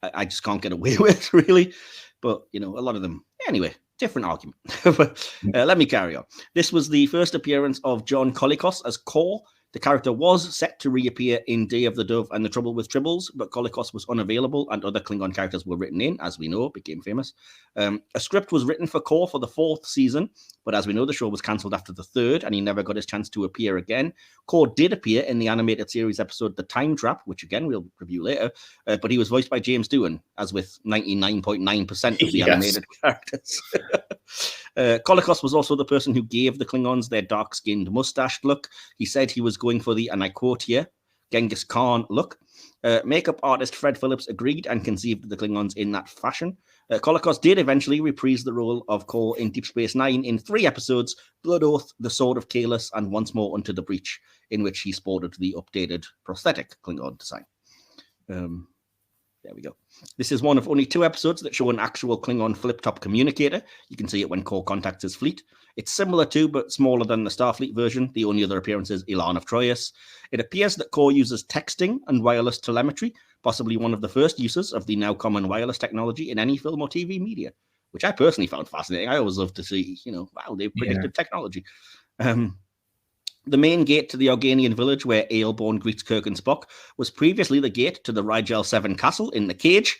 I just can't get away with, really. But, you know, a lot of them. Anyway, different argument. But let me carry on. This was the first appearance of John Colicos as Kor. The character was set to reappear in Day of the Dove and The Trouble with Tribbles, but Colicos was unavailable and other Klingon characters were written in, as we know, became famous. A script was written for Kor for the 4th season, but as we know, the show was cancelled after the 3rd and he never got his chance to appear again. Kor did appear in the animated series episode The Time Trap, which again we'll review later, but he was voiced by James Doohan, as with 99.9% of the animated characters. Colicos was also the person who gave the Klingons their dark-skinned mustached look. He said he was going for the, and I quote here, Genghis Khan look. Makeup artist Fred Phillips agreed and conceived the Klingons in that fashion. Colicos did eventually reprise the role of Kor in Deep Space Nine in 3 episodes, Blood Oath, The Sword of Kahless, and Once More Unto the Breach, in which he sported the updated prosthetic Klingon design. There we go. This is one of only 2 episodes that show an actual Klingon flip-top communicator. You can see it when Kor contacts his fleet. It's similar to, but smaller than the Starfleet version. The only other appearance is Ilan of Troyes. It appears that Kor uses texting and wireless telemetry, possibly one of the first uses of the now common wireless technology in any film or TV media, which I personally found fascinating. I always love to see, wow, they've predicted technology. The main gate to the Organian village where Aelborn greets Kirk and Spock was previously the gate to the Rigel 7 castle in the cage,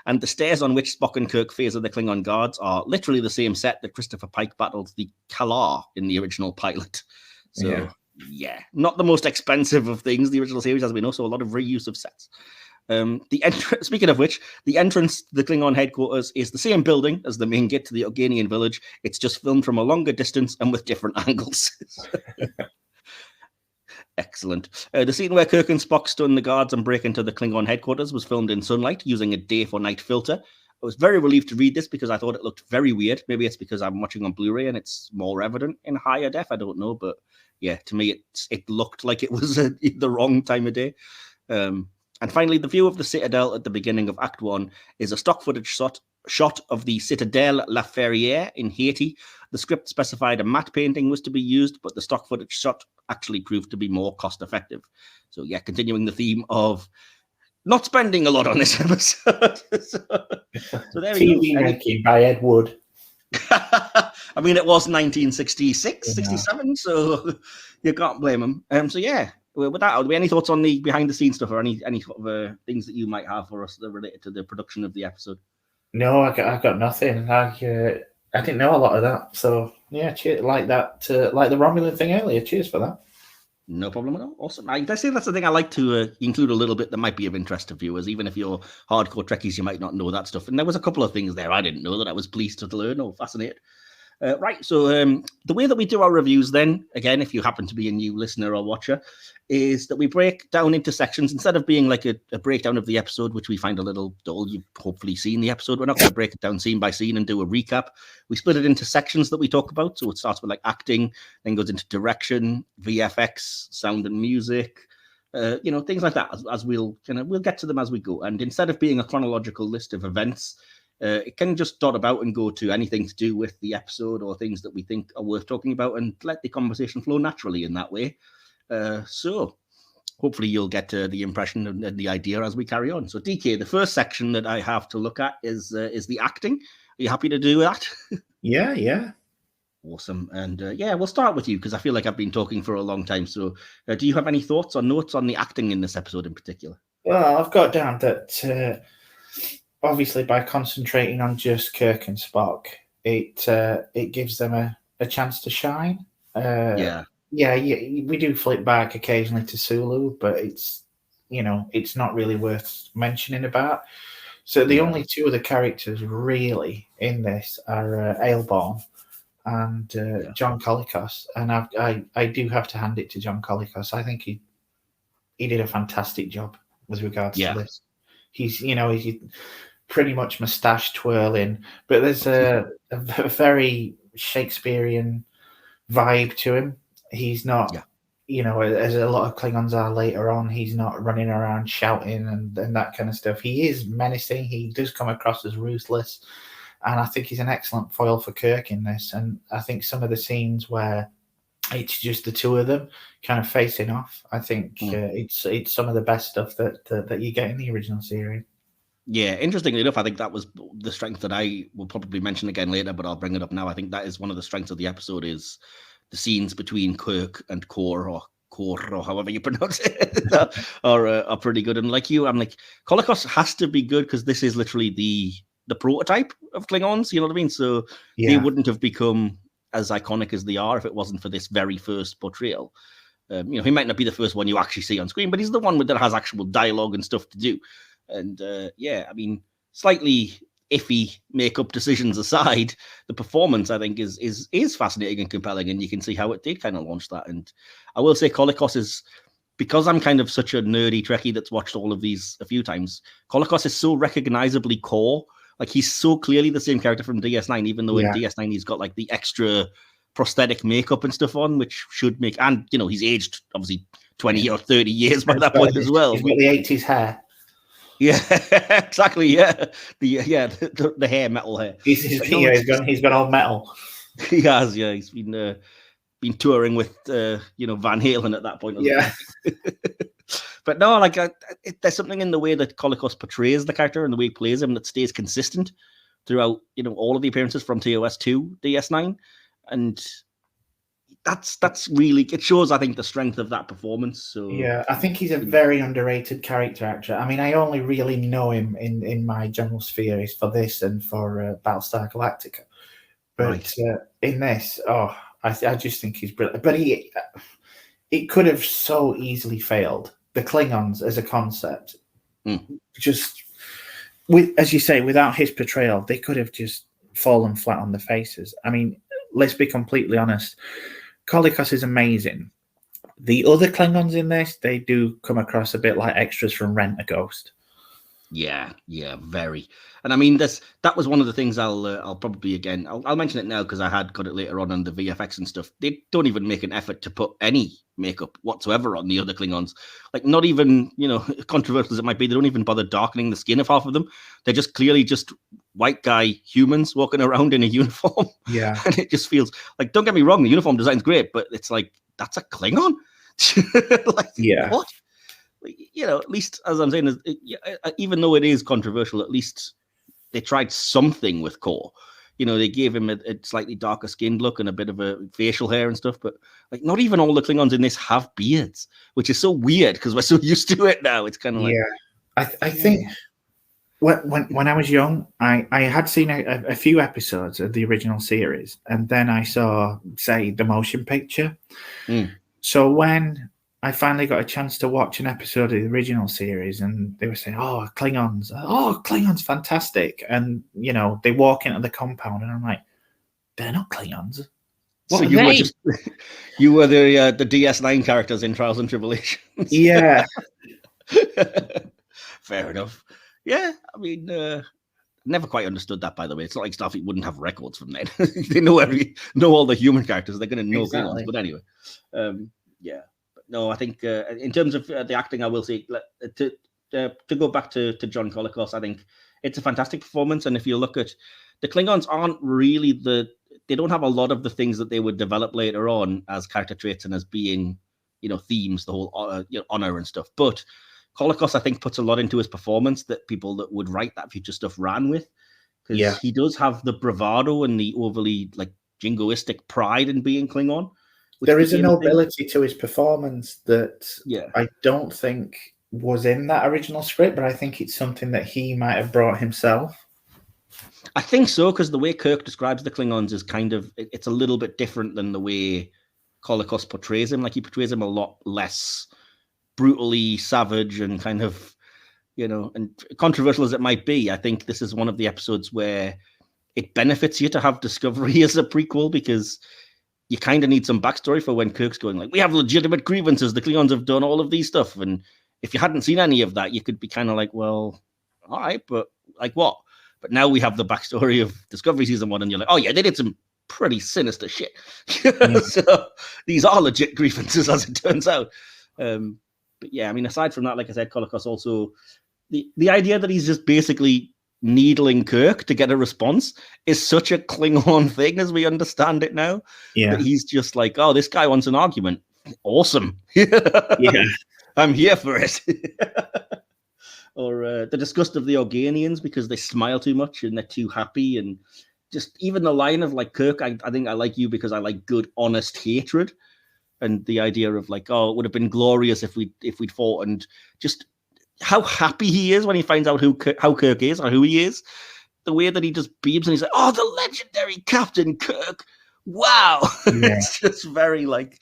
and the stairs on which Spock and Kirk phaser the Klingon guards are literally the same set that Christopher Pike battled the Kalar in the original pilot. So, yeah, not the most expensive of things, the original series, as we know, so a lot of reuse of sets. Speaking of which, the entrance to the Klingon headquarters is the same building as the main gate to the Organian village. It's just filmed from a longer distance and with different angles. Excellent. The scene where Kirk and Spock stun the guards and break into the Klingon headquarters was filmed in sunlight using a day for night filter. I was very relieved to read this because I thought it looked very weird. Maybe it's because I'm watching on Blu-ray and it's more evident in higher def. I don't know, but yeah, to me it looked like it was the wrong time of day. And finally, the view of the Citadel at the beginning of Act 1 is a stock footage shot of the Citadelle La Ferrière in Haiti. The script specified a matte painting was to be used, but the stock footage shot actually proved to be more cost-effective. So yeah, continuing the theme of not spending a lot on this episode. so there we go. TV making by Ed Wood. I mean, it was 1966, 67, so you can't blame him. So yeah. With that, are there any thoughts on the behind-the-scenes stuff or any sort of things that you might have for us that are related to the production of the episode? No, I got nothing. I didn't know a lot of that. So, yeah, cheers, like that, like the Romulan thing earlier. Cheers for that. No problem at all. Awesome. I say that's the thing I like to include a little bit that might be of interest to viewers, even if you're hardcore Trekkies, you might not know that stuff. And there was a couple of things there I didn't know that I was pleased to learn or fascinated. Right, so the way that we do our reviews then, again, if you happen to be a new listener or watcher, is that we break down into sections. Instead of being like a breakdown of the episode, which we find a little dull, you've hopefully seen the episode, we're not going to break it down scene by scene and do a recap. We split it into sections that we talk about. So it starts with like acting, then goes into direction, VFX, sound and music, things like that, as we'll get to them as we go. And instead of being a chronological list of events, it can just dot about and go to anything to do with the episode or things that we think are worth talking about and let the conversation flow naturally in that way. So hopefully you'll get the impression and the idea as we carry on. So DK, the first section that I have to look at is the acting. Are you happy to do that? Yeah. Awesome. And we'll start with you because I feel like I've been talking for a long time. So do you have any thoughts or notes on the acting in this episode in particular? Well, I've got down that obviously by concentrating on just Kirk and Spock, it gives them a chance to shine. Yeah, we do flip back occasionally to Sulu, but it's not really worth mentioning about. So the only two of the characters really in this are Aelborn and John Colicos, and I do have to hand it to John Colicos. I think he did a fantastic job with regards to this. He's pretty much mustache twirling, but there's a very Shakespearean vibe to him. He's not, as a lot of Klingons are later on, he's not running around shouting and that kind of stuff. He is menacing. He does come across as ruthless. And I think he's an excellent foil for Kirk in this. And I think some of the scenes where it's just the two of them kind of facing off, I think it's some of the best stuff that you get in the original series. Yeah, interestingly enough, I think that was the strength that I will probably mention again later, but I'll bring it up now. I think that is one of the strengths of the episode is the scenes between Kirk and Kor or however you pronounce it are pretty good. And like you, I'm like, Colicos has to be good because this is literally the prototype of Klingons, you know what I mean? So they wouldn't have become as iconic as they are if it wasn't for this very first portrayal. He might not be the first one you actually see on screen, but he's the one that has actual dialogue and stuff to do. And slightly iffy makeup decisions aside, the performance I think is fascinating and compelling, and you can see how it did kind of launch that. And I will say Colicos is, because I'm kind of such a nerdy Trekkie that's watched all of these a few times, Colicos is so recognizably core. Like he's so clearly the same character from DS9, even though in DS9 he's got like the extra prosthetic makeup and stuff on, which should make, and he's aged obviously 20 or 30 years by that point as well. He's got the 80s hair. Yeah, exactly. Yeah, the hair, metal hair. He's got all metal. He has. Yeah, he's been touring with Van Halen at that point. Yeah. But no, there's something in the way that Colicos portrays the character and the way he plays him that stays consistent throughout all of the appearances from TOS to DS9, and that's really, it shows, I think, the strength of that performance. So yeah, I think he's a very underrated character actor. I mean, I only really know him in my general sphere is for this and for Battlestar Galactica. But in this, I just think he's brilliant. But it could have so easily failed. The Klingons as a concept, just as you say, without his portrayal, they could have just fallen flat on their faces. I mean, let's be completely honest. Colicos is amazing. The other Klingons in this, they do come across a bit like extras from Rent a Ghost. Yeah, very. And I mean, that was one of the things I'll probably again I'll mention it now because I had got it later on the VFX and stuff. They don't even make an effort to put any makeup whatsoever on the other Klingons. Like not even controversial as it might be, they don't even bother darkening the skin of half of them. They're just clearly just white guy humans walking around in a uniform. Yeah, and it just feels like, don't get me wrong, the uniform design's great, but it's like that's a Klingon. What? At least, as I'm saying, even though it is controversial, at least they tried something with Kor. They gave him a slightly darker skinned look and a bit of a facial hair and stuff. But like, not even all the Klingons in this have beards, which is so weird because we're so used to it now. It's kind of like, I think when I was young, I had seen a few episodes of the original series, and then I saw, say, the motion picture. So when I finally got a chance to watch an episode of the original series, and they were saying, Klingons, fantastic. And, they walk into the compound, and I'm like, they're not Klingons. So you were the DS9 characters in Trials and Tribulations. Yeah. Fair enough. Yeah, I mean, never quite understood that. By the way, it's not like Starfleet wouldn't have records from then. They know all the human characters. They're going to know Klingons. But anyway, yeah. But no, I think in terms of the acting, I will say to go back to John Colicos, I think it's a fantastic performance. And if you look at the Klingons, aren't really they don't have a lot of the things that they would develop later on as character traits and as being, themes, the whole honor and stuff. But Colicos, I think, puts a lot into his performance that people that would write that future stuff ran with. Because he does have the bravado and the overly jingoistic pride in being Klingon. There is a nobility to his performance that I don't think was in that original script, but I think it's something that he might have brought himself. I think so, because the way Kirk describes the Klingons is it's a little bit different than the way Colicos portrays him. Like, he portrays him a lot less brutally savage and kind of, and controversial as it might be. I think this is one of the episodes where it benefits you to have Discovery as a prequel, because you kind of need some backstory for when Kirk's going like, we have legitimate grievances. The Klingons have done all of these stuff. And if you hadn't seen any of that, you could be kind of like, well, all right, but like what? But now we have the backstory of Discovery Season 1, and you're like, oh, yeah, they did some pretty sinister shit. So these are legit grievances, as it turns out. But yeah, I mean, aside from that, like I said, Colicos also, the idea that he's just basically needling Kirk to get a response is such a Klingon thing as we understand it now. Yeah. That he's just like, oh, this guy wants an argument. Awesome. Yeah. I'm here for it. Or the disgust of the Organians because they smile too much and they're too happy. And just even the line of like, Kirk, I think I like you because I like good, honest hatred. And the idea of like, oh, it would have been glorious if we'd fought, and just how happy he is when he finds out how Kirk is or who he is. The way that he just beams and he's like, oh, the legendary Captain Kirk. Wow. Yeah. It's just very like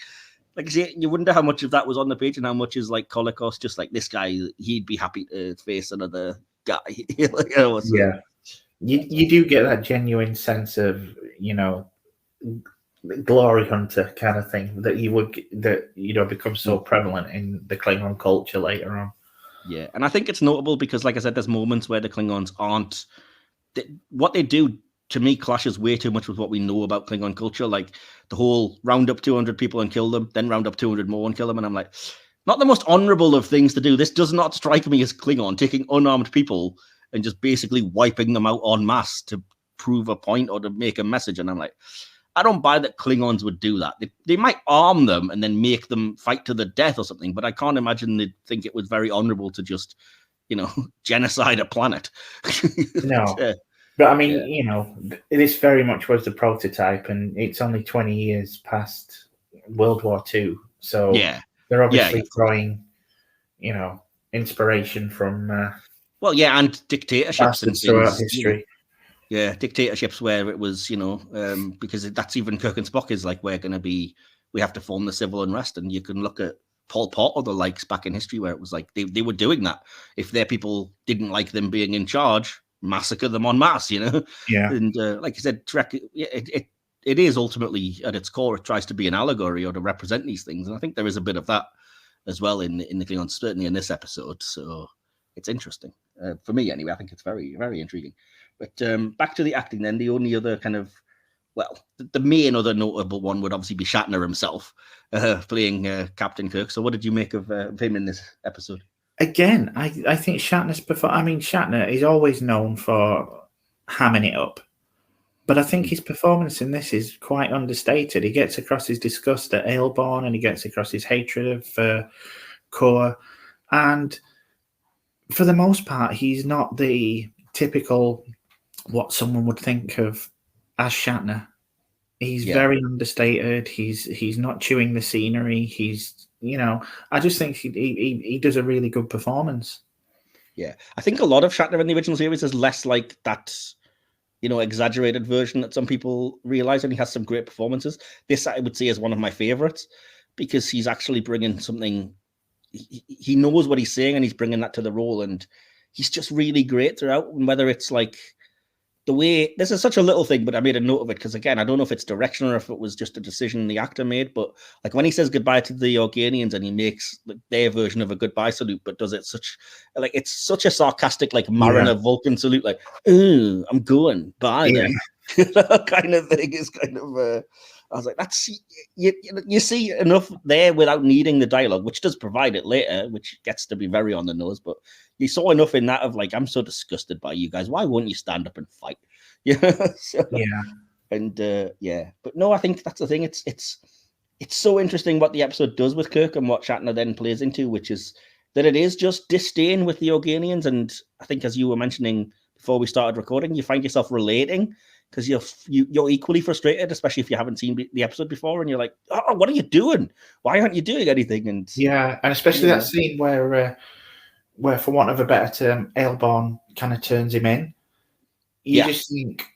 I say, you wonder how much of that was on the page and how much is like Colicos, just like this guy, he'd be happy to face another guy. Yeah. You do get that genuine sense of, glory hunter kind of thing that becomes so prevalent in the Klingon culture later on. Yeah, and I think it's notable because, like I said, there's moments where the Klingons what they do to me clashes way too much with what we know about Klingon culture. Like the whole round up 200 people and kill them, then round up 200 more and kill them. And I'm like, not the most honorable of things to do. This does not strike me as Klingon, taking unarmed people and just basically wiping them out en masse to prove a point or to make a message. And I'm like, I don't buy that Klingons would do that. They might arm them and then make them fight to the death or something, but I can't imagine they'd think it was very honorable to just, genocide a planet. No. But I mean, this very much was the prototype, and it's only 20 years past World War II. So they're obviously drawing, inspiration from and dictatorships and throughout history. Yeah, dictatorships where it was, because that's even Kirk and Spock is like, we have to form the civil unrest. And you can look at Pol Pot or the likes back in history where it was like they were doing that. If their people didn't like them being in charge, massacre them en masse, Yeah. And like I said, Trek, it is ultimately at its core, it tries to be an allegory or to represent these things. And I think there is a bit of that as well in the Klingons, certainly in this episode. So it's interesting. For me, anyway, I think it's very, very intriguing. But back to the acting then, the only other kind of, the main other notable one would obviously be Shatner himself playing Captain Kirk. So what did you make of him in this episode? Again, I think Shatner is always known for hamming it up. But I think his performance in this is quite understated. He gets across his disgust at Aelborn and he gets across his hatred of Kor. And for the most part, he's not the typical what someone would think of as Shatner. He's very understated. He's not chewing the scenery. He's, I just think he does a really good performance. Yeah. I think a lot of Shatner in the original series is less like that, exaggerated version that some people realize, and he has some great performances. This, I would say, is one of my favorites because he's actually bringing something. He knows what he's saying and he's bringing that to the role, and he's just really great throughout. And whether it's like the way this is such a little thing, but I made a note of it because again, I don't know if it's direction or if it was just a decision the actor made. But like when he says goodbye to the Organians and he makes like, their version of a goodbye salute, but does it such like it's such a sarcastic like Mariner Vulcan salute, like "Ooh, I'm going bye then," kind of thing is kind of. I was like, that's you see enough there without needing the dialogue, which does provide it later, which gets to be very on the nose. But you saw enough in that of like, I'm so disgusted by you guys. Why won't you stand up and fight? And but no, I think that's the thing. It's so interesting what the episode does with Kirk and what Shatner then plays into, which is that it is just disdain with the Organians. And I think, as you were mentioning before we started recording, you find yourself relating. Because you're equally frustrated, especially if you haven't seen the episode before, and you're like, "Oh, what are you doing? Why aren't you doing anything?" And and especially that scene where, for want of a better term, Aelborn kind of turns him in. You just think,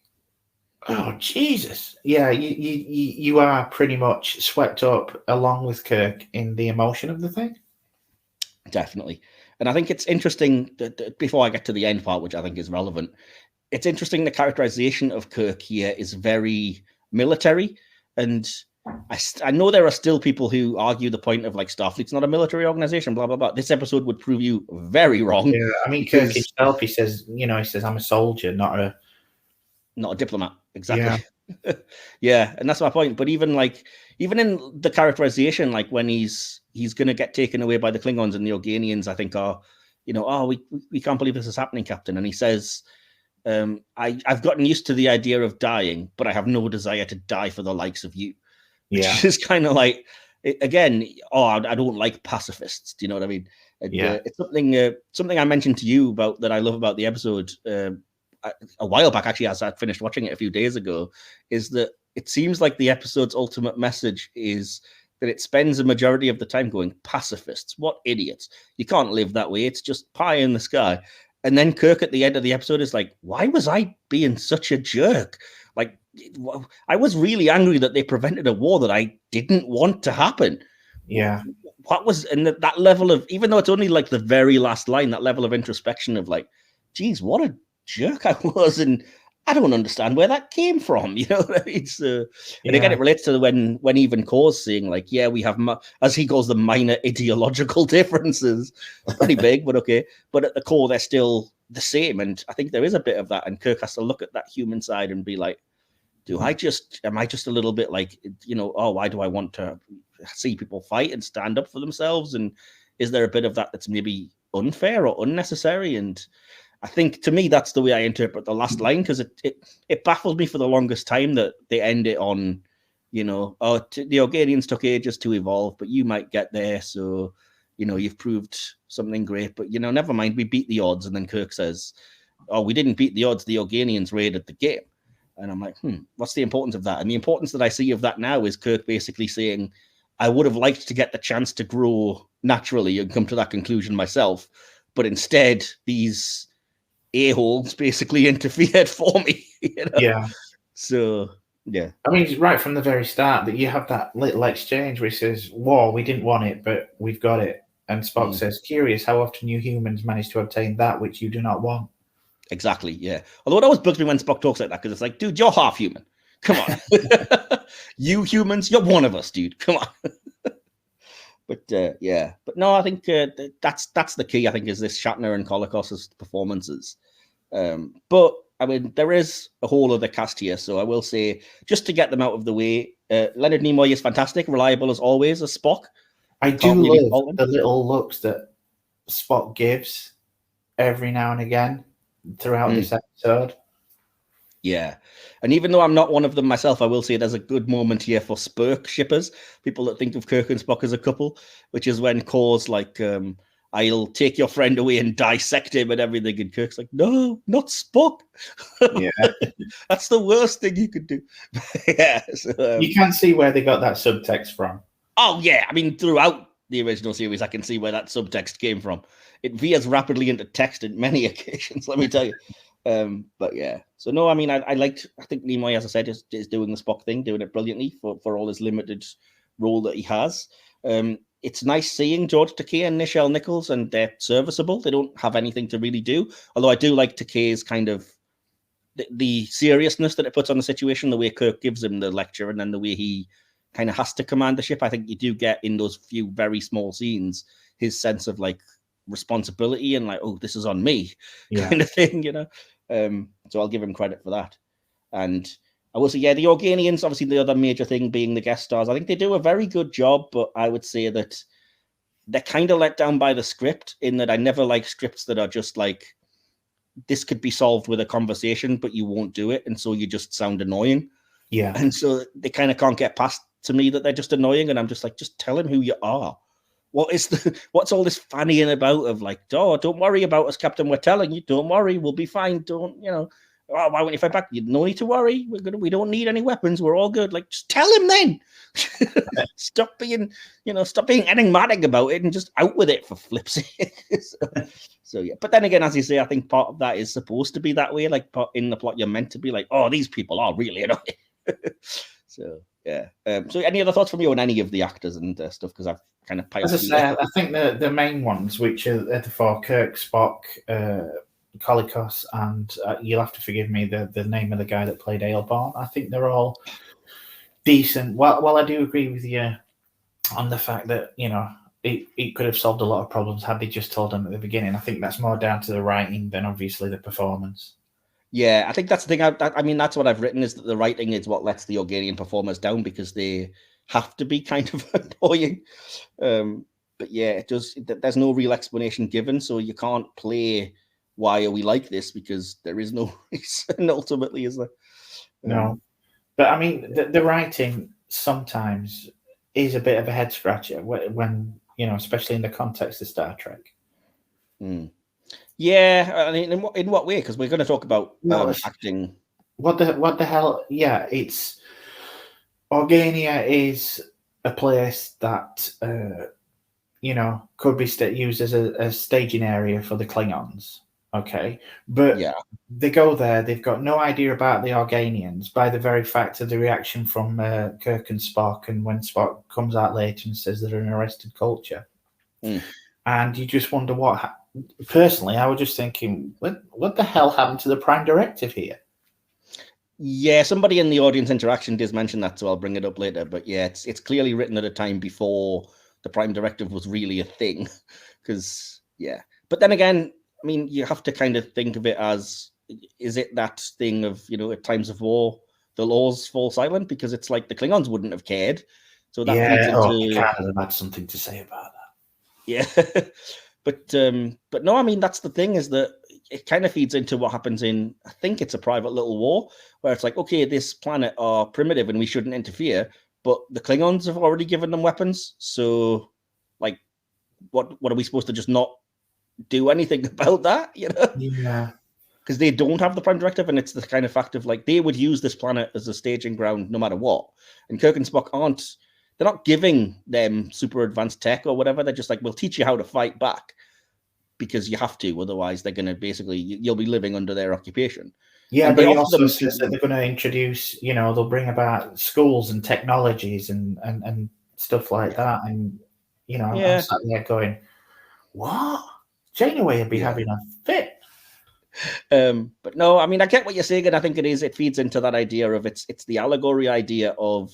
"Oh Jesus!" Yeah, you are pretty much swept up along with Kirk in the emotion of the thing. Definitely, and I think it's interesting that before I get to the end part, which I think is relevant. It's interesting the characterization of Kirk here is very military, and I know there are still people who argue the point of like Starfleet's not a military organization, blah blah blah. This episode would prove you very wrong. Yeah, I mean, Kirk himself, he says, I'm a soldier, not a diplomat. Exactly. Yeah, and that's my point. But even in the characterization, like when he's gonna get taken away by the Klingons and the Organians, I think are, we can't believe this is happening, Captain, and he says. I've gotten used to the idea of dying, but I have no desire to die for the likes of you. Yeah, it's kind of like again. I don't like pacifists. Do you know what I mean? It's something I mentioned to you about that I love about the episode a while back. Actually, as I finished watching it a few days ago, is that it seems like the episode's ultimate message is that it spends a majority of the time going pacifists. What idiots! You can't live that way. It's just pie in the sky. And then Kirk at the end of the episode is like, why was I being such a jerk? Like, I was really angry that they prevented a war that I didn't want to happen. Yeah. What was, and that level of, even though it's only like the very last line, that level of introspection of like, geez, what a jerk I was. And I don't understand where that came from. You know, it's and again, it relates to when even Kor's saying like, yeah, we have, as he calls them, minor ideological differences. Pretty big, but okay. But at the core, they're still the same. And I think there is a bit of that. And Kirk has to look at that human side and be like, am I just a little bit like, why do I want to see people fight and stand up for themselves? And is there a bit of that that's maybe unfair or unnecessary? And I think to me, that's the way I interpret the last line, because it baffled me for the longest time that they end it on, the Organians took ages to evolve, but you might get there. So, you've proved something great, but, never mind, we beat the odds. And then Kirk says, oh, we didn't beat the odds. The Organians raided the game. And I'm like, what's the importance of that? And the importance that I see of that now is Kirk basically saying, I would have liked to get the chance to grow naturally and come to that conclusion myself. But instead, these a-holes basically interfered for me. Yeah. So, yeah. I mean, right from the very start that you have that little exchange where he says, war, we didn't want it, but we've got it. And Spock says, curious how often you humans manage to obtain that which you do not want. Exactly, yeah. Although it always bugs me when Spock talks like that, because it's like, dude, you're half human. Come on. You humans, you're one of us, dude. Come on. But yeah, but no, I think that's the key. I think is this Shatner and Kolokos's performances. But I mean, there is a whole other cast here, so I will say just to get them out of the way, Leonard Nimoy is fantastic, reliable as always as Spock. I do love the little looks that Spock gives every now and again throughout this episode. Yeah. And even though I'm not one of them myself, I will say there's a good moment here for Spurk shippers, people that think of Kirk and Spock as a couple, which is when Kor's like, I'll take your friend away and dissect him and everything. And Kirk's like, no, not Spock. Yeah. That's the worst thing you could do. Yeah. So, you can see where they got that subtext from. Oh, yeah. I mean, throughout the original series, I can see where that subtext came from. It veers rapidly into text on many occasions, let me tell you. But yeah, so no, I mean, I think Nimoy, as I said, is doing the Spock thing, doing it brilliantly for all his limited role that he has. It's nice seeing George Takei and Nichelle Nichols, and they're serviceable. They don't have anything to really do. Although I do like Takei's kind of, the seriousness that it puts on the situation, the way Kirk gives him the lecture, and then the way he kind of has to command the ship. I think you do get in those few very small scenes his sense of like responsibility and like, oh, this is on me, kind of thing, you know. So I'll give him credit for that. And I will say, yeah, the Organians, obviously the other major thing being the guest stars. I think they do a very good job, but I would say that they're kind of let down by the script in that I never like scripts that are just like, this could be solved with a conversation, but you won't do it. And so you just sound annoying. Yeah. And so they kind of can't get past to me that they're just annoying. And I'm just like, just tell him who you are. What's all this fannying about of like, oh, don't worry about us, Captain. We're telling you, don't worry, we'll be fine. Don't, you know, oh, why won't you fight back? You no need to worry. We don't need any weapons. We're all good. Like, just tell him then. Stop being enigmatic about it and just out with it for flip's sake. So yeah. But then again, as you say, I think part of that is supposed to be that way. Like in the plot, you're meant to be like, oh, these people are really annoying. So yeah. So any other thoughts from you on any of the actors and stuff? Because I've kind of piled. As I say, I think the main ones, which are the four: Kirk, Spock, Kolikos, and you'll have to forgive me, the name of the guy that played Aelborn. I think they're all decent. Well, I do agree with you on the fact that, you know, it could have solved a lot of problems had they just told them at the beginning. I think that's more down to the writing than obviously the performance. Yeah, I think that's the thing. I mean, that's what I've written, is that the writing is what lets the Organian performers down because they have to be kind of annoying. But yeah, it does. There's no real explanation given, so you can't play why are we like this because there is no reason ultimately, is there? No. But I mean, the writing sometimes is a bit of a head scratcher when you know, especially in the context of Star Trek. Yeah, I mean, in what way? Because we're going to talk about acting. What the hell? Yeah, it's Organia is a place that you know, could be used as a staging area for the Klingons. Okay, but yeah, they go there. They've got no idea about the Organians by the very fact of the reaction from Kirk and Spock, and when Spock comes out later and says they're an arrested culture, and you just wonder what. Personally, I was just thinking, what the hell happened to the Prime Directive here? Yeah, somebody in the audience interaction did mention that, so I'll bring it up later. But yeah, it's clearly written at a time before the Prime Directive was really a thing, because yeah. But then again, I mean, you have to kind of think of it as, is it that thing of, you know, at times of war, the laws fall silent because it's like the Klingons wouldn't have cared. So that feeds into... Canada had something to say about that. Yeah. But no, I mean, that's the thing, is that it kind of feeds into what happens in, I think it's a Private Little War, where it's like, okay, this planet are primitive and we shouldn't interfere, but the Klingons have already given them weapons. So like, what are we supposed to just not do anything about that, you know? Yeah, because they don't have the Prime Directive, and it's the kind of fact of like they would use this planet as a staging ground no matter what. And Kirk and Spock they're not giving them super advanced tech or whatever. They're just like, we'll teach you how to fight back because you have to, otherwise they're going to basically, you'll be living under their occupation. Yeah, and but he also says that they're going to introduce, you know, they'll bring about schools and technologies and stuff like that. And, you know, yeah. I'm sat there going, what? Janeway would be having a fit. But no, I mean, I get what you're saying, and I think it feeds into that idea of it's the allegory idea of,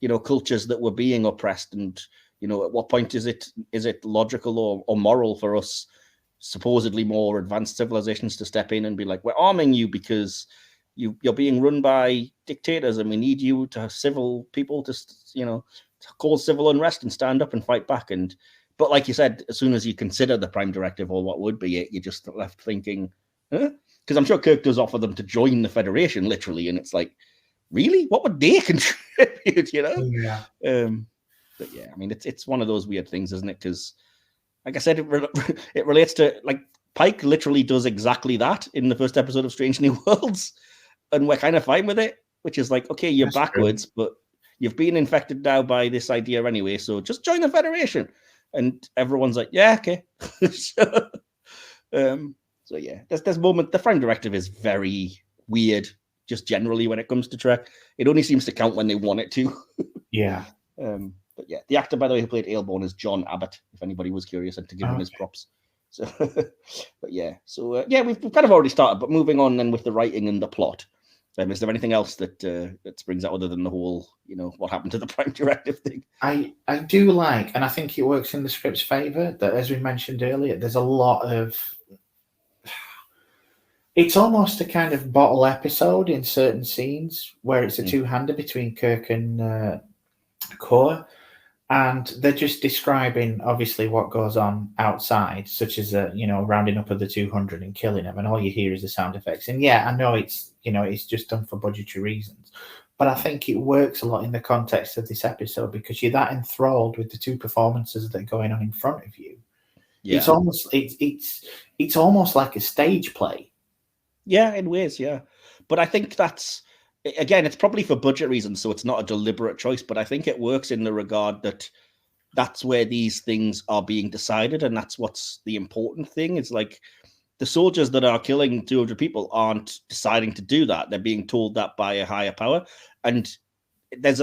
you know, cultures that were being oppressed, and, you know, at what point is it logical or moral for us supposedly more advanced civilizations to step in and be like, we're arming you because you're being run by dictators and we need you to have civil people to, you know, to cause civil unrest and stand up and fight back. But like you said, as soon as you consider the Prime Directive or what would be it, you're just left thinking, huh? Because I'm sure Kirk does offer them to join the Federation, literally, and it's like, really? What would they contribute, you know? Yeah. But yeah, I mean, it's one of those weird things, isn't it? Because, like I said, it relates to, like, Pike literally does exactly that in the first episode of Strange New Worlds, and we're kind of fine with it, which is like, okay, you're That's backwards, true. But you've been infected now by this idea anyway, so just join the Federation. And everyone's like, yeah, okay. So yeah, there's moment. The Prime Directive is very weird, just generally when it comes to Trek. It only seems to count when they want it to. Yeah. But yeah, the actor, by the way, who played Aelborn is John Abbott, if anybody was curious, and to give him his props. So, but yeah, so yeah, we've kind of already started. But moving on then with the writing and the plot. Is there anything else that springs out other than the whole, what happened to the Prime Directive thing? I do like, and I think it works in the script's favour, that as we mentioned earlier, there's a lot of. It's almost a kind of bottle episode in certain scenes where it's a two-hander between Kirk and Core, and they're just describing obviously what goes on outside, such as rounding up of the 200 and killing them, and all you hear is the sound effects. And yeah, I know it's it's just done for budgetary reasons, but I think it works a lot in the context of this episode because you're that enthralled with the two performances that are going on in front of you. Yeah. It's almost like a stage play. Yeah, in ways, yeah. But I think that's, again, it's probably for budget reasons, so it's not a deliberate choice, but I think it works in the regard that that's where these things are being decided, and that's what's the important thing. It's like the soldiers that are killing 200 people aren't deciding to do that. They're being told that by a higher power. And there's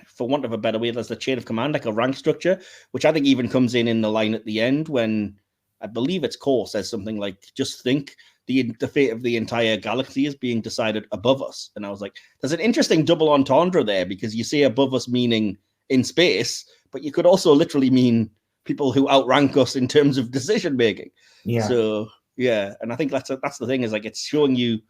for want of a better way, there's a chain of command, like a rank structure, which I think even comes in the line at the end when I believe it's Core says something like, just think the fate of the entire galaxy is being decided above us. And I was like, there's an interesting double entendre there, because you say above us meaning in space, but you could also literally mean people who outrank us in terms of decision making. Yeah. So yeah, and I think that's the thing, is like it's showing you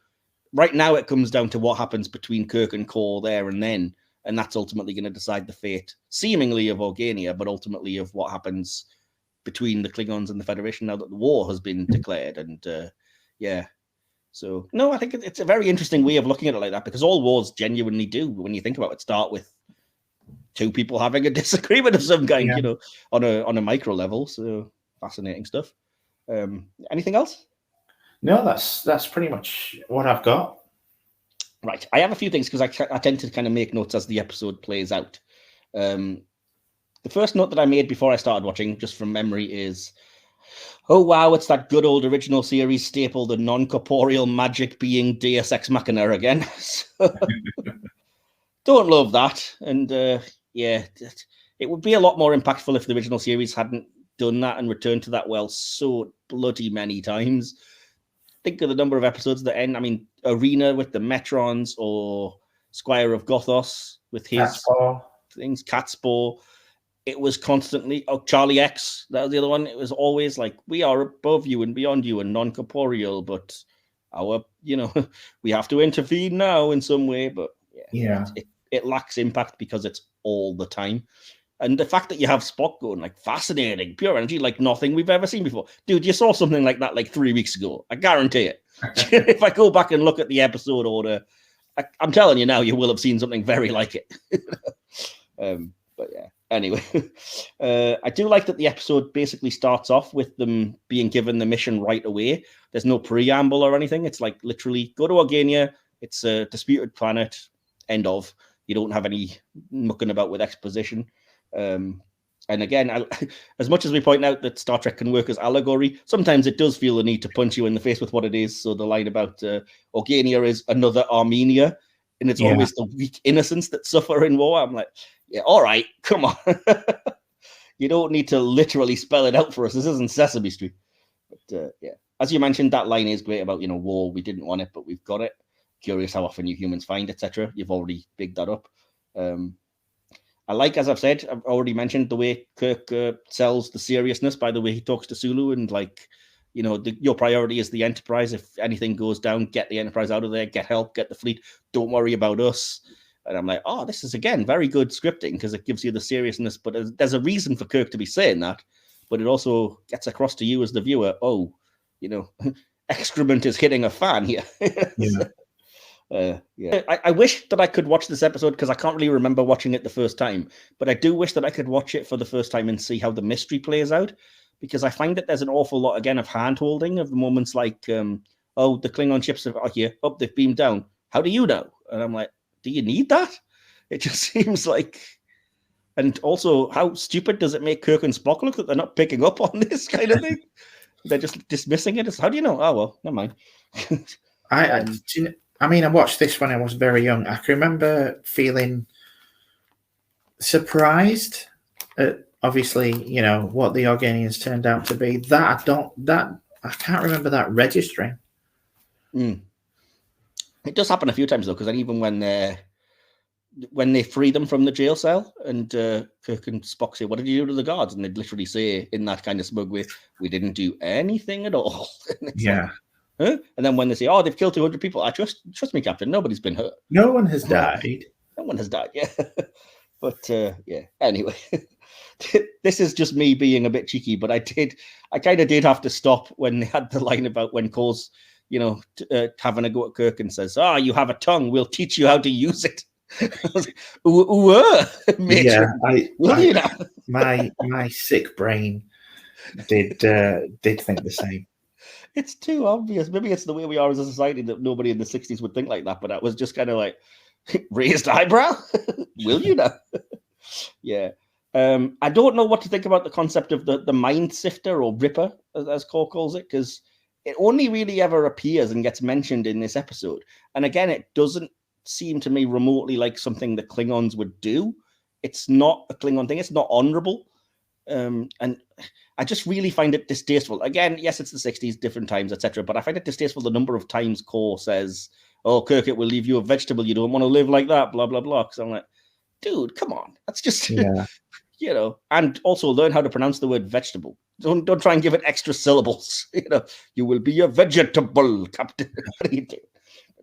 right now it comes down to what happens between Kirk and Core there and then, and that's ultimately going to decide the fate, seemingly of Organia, but ultimately of what happens between the Klingons and the Federation now that the war has been declared. And yeah, so no, I think it's a very interesting way of looking at it like that, because all wars genuinely do, when you think about it, start with two people having a disagreement of some kind, on a micro level. So fascinating stuff. Anything else? No, that's pretty much what I've got. Right. I have a few things because I tend to kind of make notes as the episode plays out. The first note that I made before I started watching, just from memory, is, oh, wow, it's that good old original series staple, the non-corporeal magic being Deus Ex Machina again. So, don't love that. And yeah, it would be a lot more impactful if the original series hadn't done that and returned to that well so bloody many times. Think of the number of episodes that end. I mean, Arena with the Metrons, or Squire of Gothos with his things, Catspore. It was constantly, Charlie X, that was the other one. It was always like, we are above you and beyond you and non-corporeal, but we have to intervene now in some way. But yeah. It lacks impact because it's all the time. And the fact that you have Spock going, like, fascinating, pure energy, like nothing we've ever seen before. Dude, you saw something like that like 3 weeks ago. I guarantee it. If I go back and look at the episode order, I'm telling you now, you will have seen something very like it. But yeah, anyway. I do like that the episode basically starts off with them being given the mission right away. There's no preamble or anything. It's like literally go to Organia. It's a disputed planet. End of. You don't have any mucking about with exposition. And again, as much as we point out that Star Trek can work as allegory, sometimes it does feel the need to punch you in the face with what it is. So the line about Organia is another Armenia, and it's always the weak innocents that suffer in war. I'm like, yeah, all right, come on. You don't need to literally spell it out for us. This isn't Sesame Street. But yeah, as you mentioned, that line is great about, war. We didn't want it, but we've got it. Curious how often you humans find, etc. You've already bigged that up. I like, as I've said, I've already mentioned the way Kirk sells the seriousness by the way he talks to Sulu, and like, your priority is the Enterprise. If anything goes down, get the Enterprise out of there, get help, get the fleet. Don't worry about us. And I'm like, oh, this is, again, very good scripting, because it gives you the seriousness, but there's a reason for Kirk to be saying that, but it also gets across to you as the viewer, oh, excrement is hitting a fan here. Yeah. I wish that I could watch this episode, because I can't really remember watching it the first time, but I do wish that I could watch it for the first time and see how the mystery plays out, because I find that there's an awful lot, again, of hand-holding of the moments like, the Klingon ships are here, they've beamed down. How do you know? And I'm like, do you need that? It just seems like... And also, how stupid does it make Kirk and Spock look that they're not picking up on this kind of thing? They're just dismissing it. How do you know? Oh, well, never mind. I watched this when I was very young. I can remember feeling surprised at obviously, what the Organians turned out to be. I can't remember that registering. It does happen a few times though, because even when they free them from the jail cell, and Kirk and Spock say, "What did you do to the guards?" and they'd literally say in that kind of smug way, "We didn't do anything at all." Yeah. Huh? And then when they say, "Oh, they've killed 200 people," I trust me, Captain. Nobody's been hurt. No one has died. No one has died. Yeah. But yeah. Anyway, this is just me being a bit cheeky. But I kind of did have to stop when they had the line about when Cole's, having a go at Kirk and says, "Ah, you have a tongue. We'll teach you how to use it." I was like, Yeah, will you now? my sick brain did think the same. It's too obvious. Maybe it's the way we are as a society that nobody in the 60s would think like that. But I was just kind of like, raised eyebrow. Will you now? Yeah. I don't know what to think about the concept of the mind sifter or ripper, as Cole calls it, because it only really ever appears and gets mentioned in this episode. And again, it doesn't seem to me remotely like something the Klingons would do. It's not a Klingon thing. It's not honorable. And I just really find it distasteful. Again, yes, it's the 60s, different times, etc. But I find it distasteful the number of times Core says, "Oh, Kirk, it will leave you a vegetable. You don't want to live like that, blah, blah, blah." Because I'm like, dude, come on. That's just, and also learn how to pronounce the word vegetable. Don't try and give it extra syllables. You will be a vegetable, Captain. What are you doing?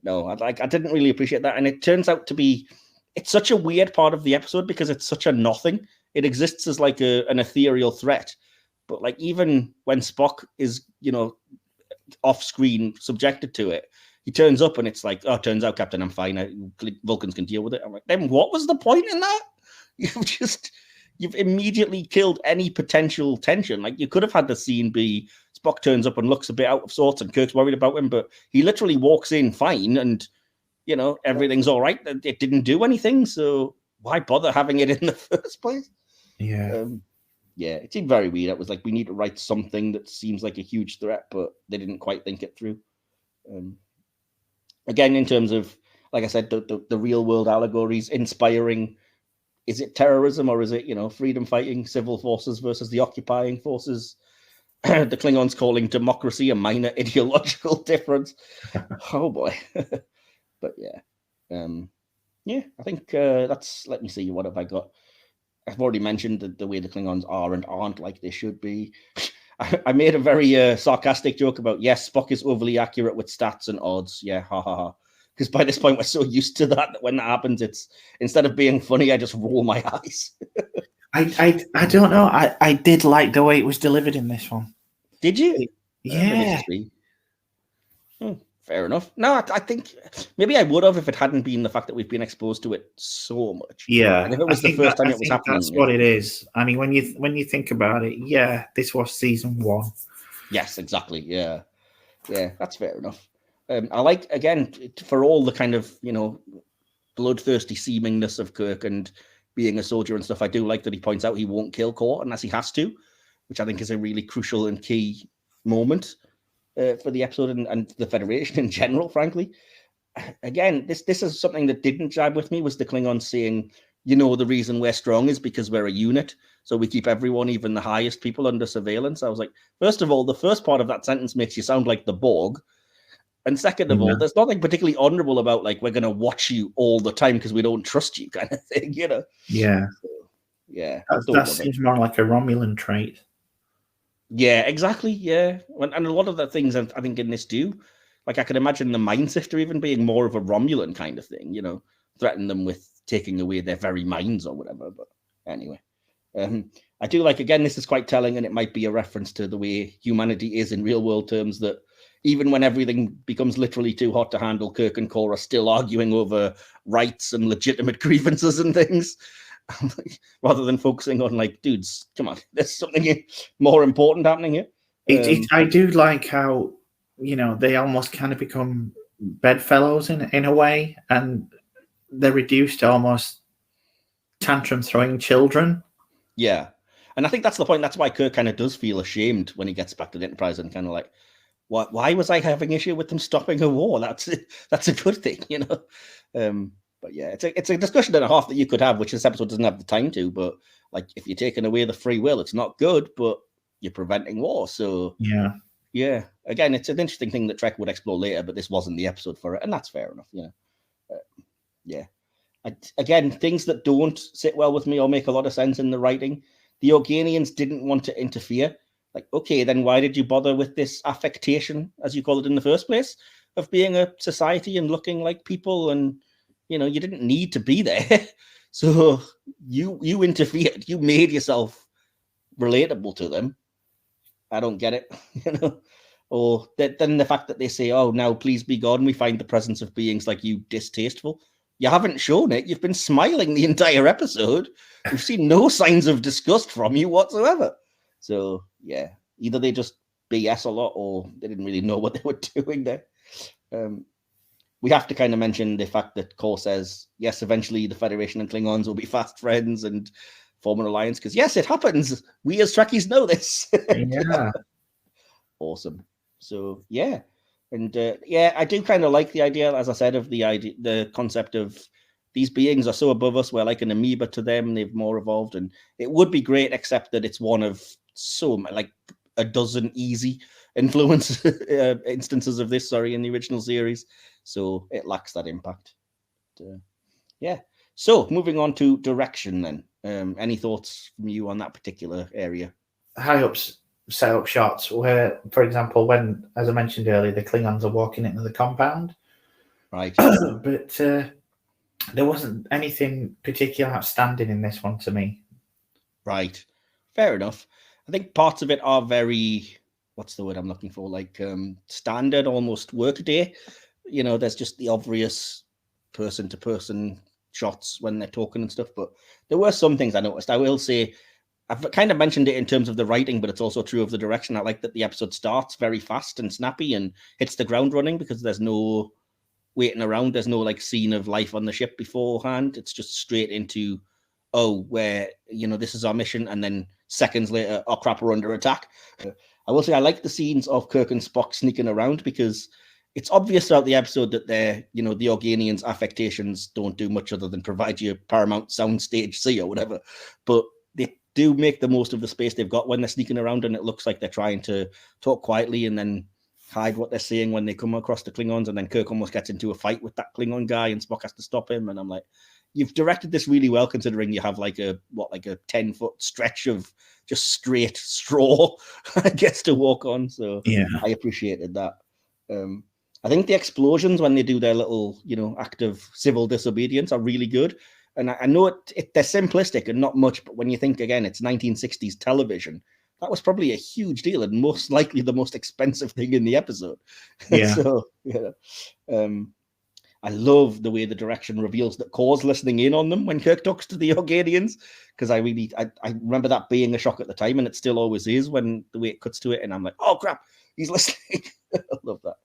No, I didn't really appreciate that. And it turns out to be, it's such a weird part of the episode because it's such a nothing. It exists as like an ethereal threat. But like even when Spock is, off screen subjected to it, he turns up and it's like, "Oh, turns out, Captain, I'm fine. Vulcans can deal with it." I'm like, then what was the point in that? You've immediately killed any potential tension. Like you could have had the scene be Spock turns up and looks a bit out of sorts and Kirk's worried about him, but he literally walks in fine and, everything's all right. It didn't do anything. So why bother having it in the first place? Yeah. Yeah, it seemed very weird. It was like, we need to write something that seems like a huge threat, but they didn't quite think it through. Again, in terms of, like I said, the real world allegories, inspiring, is it terrorism or is it, freedom fighting civil forces versus the occupying forces? The Klingons calling democracy a minor ideological difference. Oh boy. But yeah. I think that's, let me see, what have I got? I've already mentioned the way the Klingons are and aren't like they should be. I made a very sarcastic joke about, yes, Spock is overly accurate with stats and odds. Yeah, ha ha ha. Because by this point, we're so used to that when that happens, it's, instead of being funny, I just roll my eyes. I don't know. I did like the way it was delivered in this one. Did you? Yeah. Fair enough. No, I think maybe I would have if it hadn't been the fact that we've been exposed to it so much. Yeah, and if it was the first time it was happening, that's what it is. I mean, when you think about it, yeah, this was season 1. Yes, exactly. Yeah, that's fair enough. I like, again, for all the kind of bloodthirsty seemingness of Kirk and being a soldier and stuff. I do like that he points out he won't kill Core unless he has to, which I think is a really crucial and key moment for the episode and the Federation in general, frankly. Again, this is something that didn't jibe with me, was the Klingons saying, the reason we're strong is because we're a unit. So we keep everyone, even the highest people, under surveillance. I was like, first of all, the first part of that sentence makes you sound like the Borg. And second of all, there's nothing particularly honorable about, like, we're going to watch you all the time because we don't trust you kind of thing, Yeah. So, yeah. That seems more like a Romulan trait. Yeah, exactly. Yeah. And a lot of the things I think in this do, like I can imagine the Mind Sifter even being more of a Romulan kind of thing, threaten them with taking away their very minds or whatever. But anyway, I do like, again, this is quite telling, and it might be a reference to the way humanity is in real world terms, that even when everything becomes literally too hot to handle, Kirk and Core are still arguing over rights and legitimate grievances and things. Rather than focusing on, like, dudes, come on, there's something more important happening here. I do like how, they almost kind of become bedfellows in a way, and they're reduced to almost tantrum throwing children. Yeah. And I think that's the point. That's why Kirk kind of does feel ashamed when he gets back to the Enterprise and kind of like, why was I having issue with them stopping a war? That's a good thing, But yeah, it's a discussion and a half that you could have, which this episode doesn't have the time to. But like, if you're taking away the free will, it's not good, but you're preventing war. So yeah. Again, it's an interesting thing that Trek would explore later, but this wasn't the episode for it, and that's fair enough. Yeah. Again, things that don't sit well with me or make a lot of sense in the writing. The Organians didn't want to interfere. Like, okay, then why did you bother with this affectation, as you call it in the first place, of being a society and looking like people? And, you didn't need to be there. So you interfered. You made yourself relatable to them. I don't get it, Or then the fact that they say, oh, now please be God, and we find the presence of beings like you distasteful. You haven't shown it. You've been smiling the entire episode. We've seen no signs of disgust from you whatsoever. So, yeah, either they just BS a lot or they didn't really know what they were doing there. We have to kind of mention the fact that Kor says, yes, eventually the Federation and Klingons will be fast friends and form an alliance, because, yes, it happens. We as Trekkies know this. Yeah. Awesome. So, yeah. And I do kind of like the idea, as I said, of the concept of these beings are so above us, we're like an amoeba to them, they've more evolved, and it would be great, except that it's one of like a dozen easy influence instances of this, in the original series, so it lacks that impact. Yeah. So moving on to direction then. Any thoughts from you on that particular area? High ups set up shots where, for example, when, as I mentioned earlier, the Klingons are walking into the compound. Right. But there wasn't anything particularly outstanding in this one to me. Right. Fair enough. I think parts of it are very, what's the word I'm looking for? Like standard, almost workaday. There's just the obvious person-to-person shots when they're talking and stuff. But there were some things I noticed. I will say, I've kind of mentioned it in terms of the writing, but it's also true of the direction. I like that the episode starts very fast and snappy and hits the ground running, because there's no waiting around. There's no like scene of life on the ship beforehand. It's just straight into, where, this is our mission. And then seconds later, oh crap, we're under attack. I will say I like the scenes of Kirk and Spock sneaking around, because it's obvious throughout the episode that they're, the Organians' affectations don't do much other than provide you a Paramount soundstage C or whatever. But they do make the most of the space they've got when they're sneaking around, and it looks like they're trying to talk quietly and then hide what they're saying when they come across the Klingons, and then Kirk almost gets into a fight with that Klingon guy and Spock has to stop him. And I'm like, you've directed this really well, considering you have like a 10-foot stretch of just straight straw, I guess, to walk on. So yeah, I appreciated that. I think the explosions when they do their little, act of civil disobedience are really good. And I know they're simplistic and not much, but when you think, again, it's 1960s television, that was probably a huge deal and most likely the most expensive thing in the episode. Yeah. So, I love the way the direction reveals that Kor's listening in on them when Kirk talks to the Organians, because I remember that being a shock at the time, and it still always is when the way it cuts to it, and I'm like, oh crap, he's listening. I love that.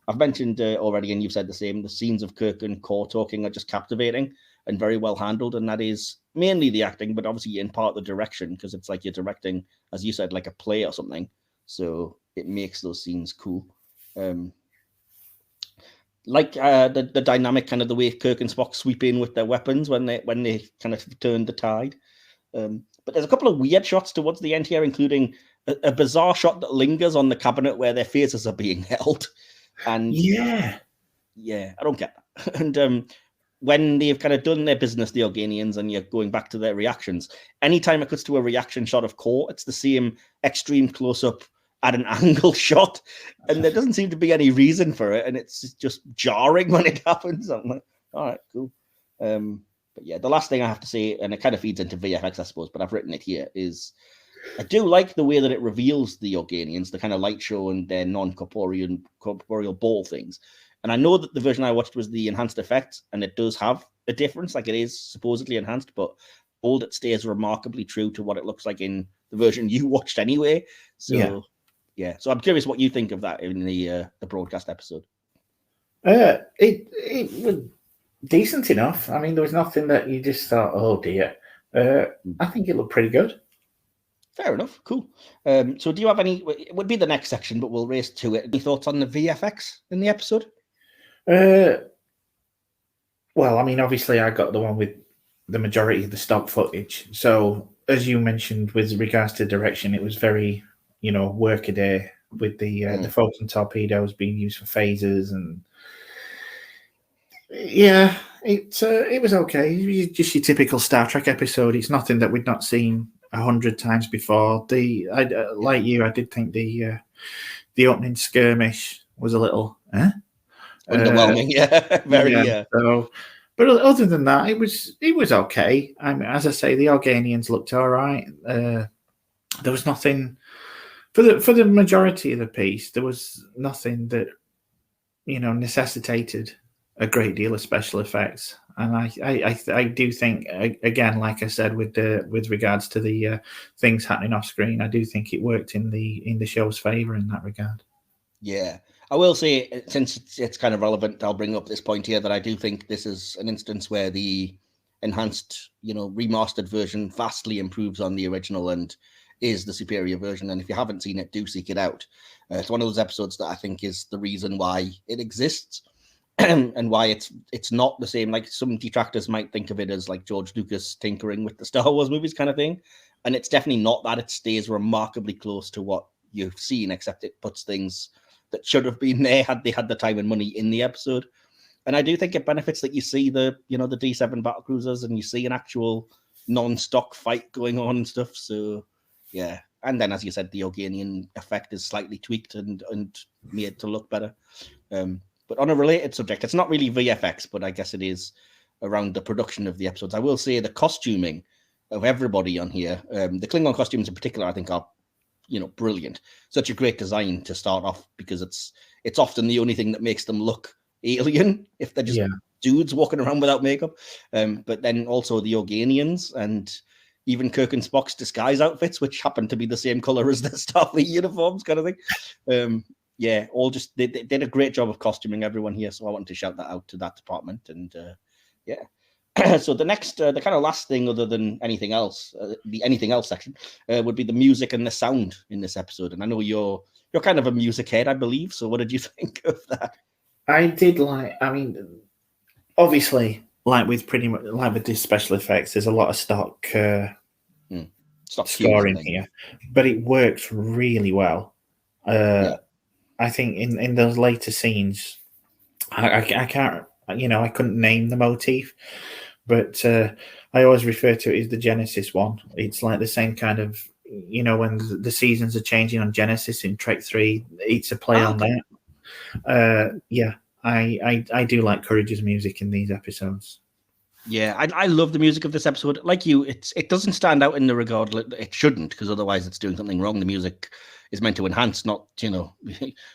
I've mentioned already, and you've said the same, the scenes of Kirk and Kor talking are just captivating and very well handled, and that is mainly the acting, but obviously in part the direction, because it's like you're directing, as you said, like a play or something, so it makes those scenes cool. Like the dynamic, kind of the way Kirk and Spock sweep in with their weapons when they kind of turn the tide. But there's a couple of weird shots towards the end here, including a bizarre shot that lingers on the cabinet where their faces are being held. And yeah, I don't get that. And when they've kind of done their business, the Organians, and you're going back to their reactions, anytime it cuts to a reaction shot of Kor, it's the same extreme close-up at an angle shot, and there doesn't seem to be any reason for it, and it's just jarring when it happens. I'm like, all right, cool. But yeah, the last thing I have to say, and it kind of feeds into VFX, I suppose, but I've written it here, is I do like the way that it reveals the Organians, the kind of light show and their non-corporeal ball things. And I know that the version I watched was the enhanced effect, and it does have a difference, like it is supposedly enhanced, but all it stays remarkably true to what it looks like in the version you watched anyway. So yeah. So I'm curious what you think of that in the broadcast episode. It was decent enough. I mean, there was nothing that you just thought, oh dear. I think it looked pretty good. Fair enough. Cool. So do you have any, it would be the next section, but we'll race to it. Any thoughts on the VFX in the episode? Well, I mean, obviously, I got the one with the majority of the stock footage. So, as you mentioned, with regards to direction, it was very, workaday with the photon torpedoes being used for phasers, and yeah, it was okay. It was just your typical Star Trek episode. It's nothing that we'd not seen 100 times before. Like you, I did think the opening skirmish was a little underwhelming. So, but other than that, it was okay. I mean, as I say, the Organians looked all right. There was nothing for the majority of the piece. There was nothing that necessitated a great deal of special effects, and I do think, again, like I said, with regards to the things happening off screen, I do think it worked in the show's favor in that regard. Yeah, I will say, since it's kind of relevant, I'll bring up this point here that I do think this is an instance where the enhanced, remastered version vastly improves on the original and is the superior version. And if you haven't seen it, do seek it out. It's one of those episodes that I think is the reason why it exists and why it's not the same. Like, some detractors might think of it as like George Lucas tinkering with the Star Wars movies kind of thing. And it's definitely not that. It stays remarkably close to what you've seen, except it puts things that should have been there had they had the time and money in the episode. And I do think it benefits that you see the D7 battlecruisers and you see an actual non-stock fight going on and stuff. So yeah. And then, as you said, the Organian effect is slightly tweaked and made to look better. But on a related subject, it's not really VFX, but I guess it is around the production of the episodes. I will say the costuming of everybody on here, the Klingon costumes in particular, I think are brilliant. Such a great design to start off, because it's often the only thing that makes them look alien if they're just dudes walking around without makeup. But then also the Organians and even Kirk and Spock's disguise outfits, which happen to be the same color as their Starfleet uniforms, kind of thing. All just they did a great job of costuming everyone here. So I wanted to shout that out to that department. And so the next, the kind of last thing, other than anything else, the anything else section, would be the music and the sound in this episode. And I know you're kind of a music head, I believe. So what did you think of that? I did like. I mean, obviously, like with these special effects, there's a lot of stock scoring here, but it works really well. I think in those later scenes, I can't, I couldn't name the motif, but I always refer to it as the Genesis one. It's like the same kind of, when the seasons are changing on Genesis in Trek 3, it's a play on that. I do like Courage's music in these episodes. Yeah, I love the music of this episode. Like you, it doesn't stand out in the regard it shouldn't, because otherwise it's doing something wrong. The music is meant to enhance, not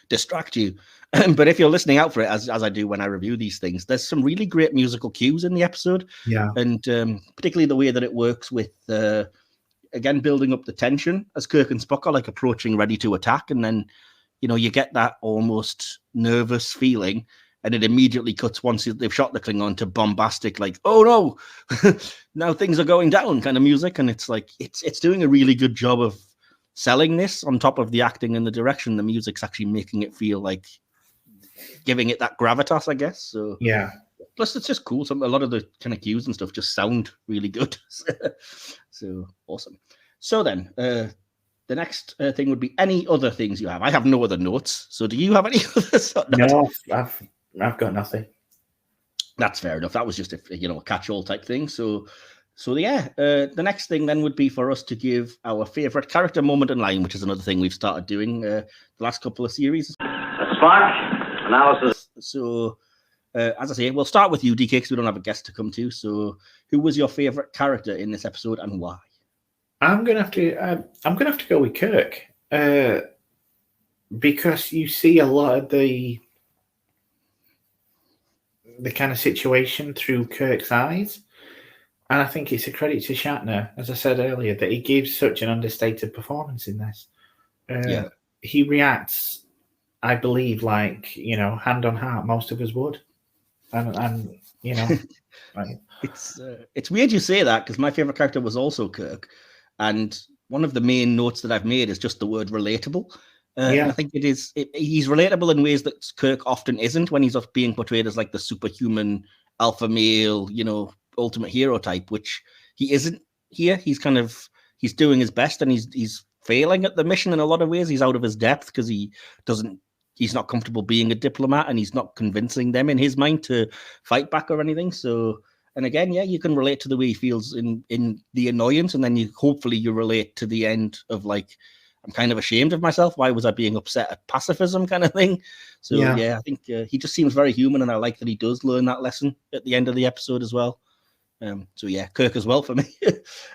distract you. But if you're listening out for it, as I do when I review these things, there's some really great musical cues in the episode. Yeah, and particularly the way that it works with again building up the tension as Kirk and Spock are like approaching, ready to attack, and then you get that almost nervous feeling. And it immediately cuts once they've shot the Klingon to bombastic, like, oh no, now things are going down kind of music. And it's like, it's doing a really good job of selling this on top of the acting and the direction. The music's actually making it feel like giving it that gravitas, I guess. So yeah. Plus, it's just cool. A lot of the kind of cues and stuff just sound really good. So awesome. So then, the next thing would be any other things you have. I have no other notes. So do you have any others? No, I've got nothing. That's fair enough. That was just a catch-all type thing. So the next thing then would be for us to give our favorite character moment in line, which is another thing we've started doing the last couple of series. Spock analysis. So as I say, we'll start with you, DK, because we don't have a guest to come to. So who was your favorite character in this episode and why? I'm gonna have to go with Kirk, because you see a lot of the kind of situation through Kirk's eyes. And I think it's a credit to Shatner, as I said earlier, that he gives such an understated performance in this. He reacts, I believe, like, hand on heart, most of us would. And like, it's weird you say that, because my favorite character was also Kirk. And one of the main notes that I've made is just the word relatable. I think he's relatable in ways that Kirk often isn't, when he's being portrayed as like the superhuman alpha male, ultimate hero type, which he isn't here. He's doing his best, and he's failing at the mission in a lot of ways. He's out of his depth because he's not comfortable being a diplomat, and he's not convincing them in his mind to fight back or anything. So, and again, yeah, you can relate to the way he feels in the annoyance, and then hopefully you relate to the end of like, I'm kind of ashamed of myself. Why was I being upset at pacifism kind of thing? So yeah, I think he just seems very human, and I like that he does learn that lesson at the end of the episode as well. So yeah, Kirk as well for me.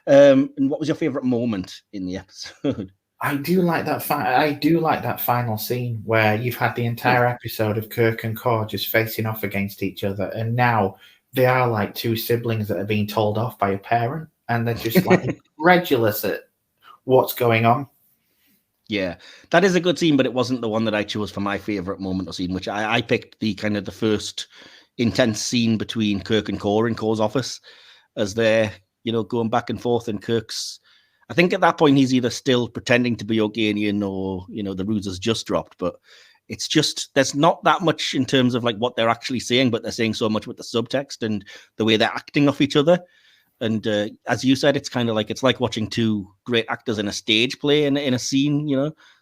And what was your favorite moment in the episode? I do like that. I do like that final scene where you've had the entire episode of Kirk and Kor just facing off against each other, and now they are like two siblings that are being told off by a parent, and they're just like incredulous at what's going on. Yeah, that is a good scene, but it wasn't the one that I chose for my favorite moment or scene, which I picked the kind of the first intense scene between Kirk and Kor in Kor's office as they're, going back and forth, and Kirk's, I think at that point he's either still pretending to be Organian or, the ruse has just dropped, but it's just, there's not that much in terms of like what they're actually saying, but they're saying so much with the subtext and the way they're acting off each other. And as you said, it's kind of like, it's like watching two great actors in a stage play in a scene,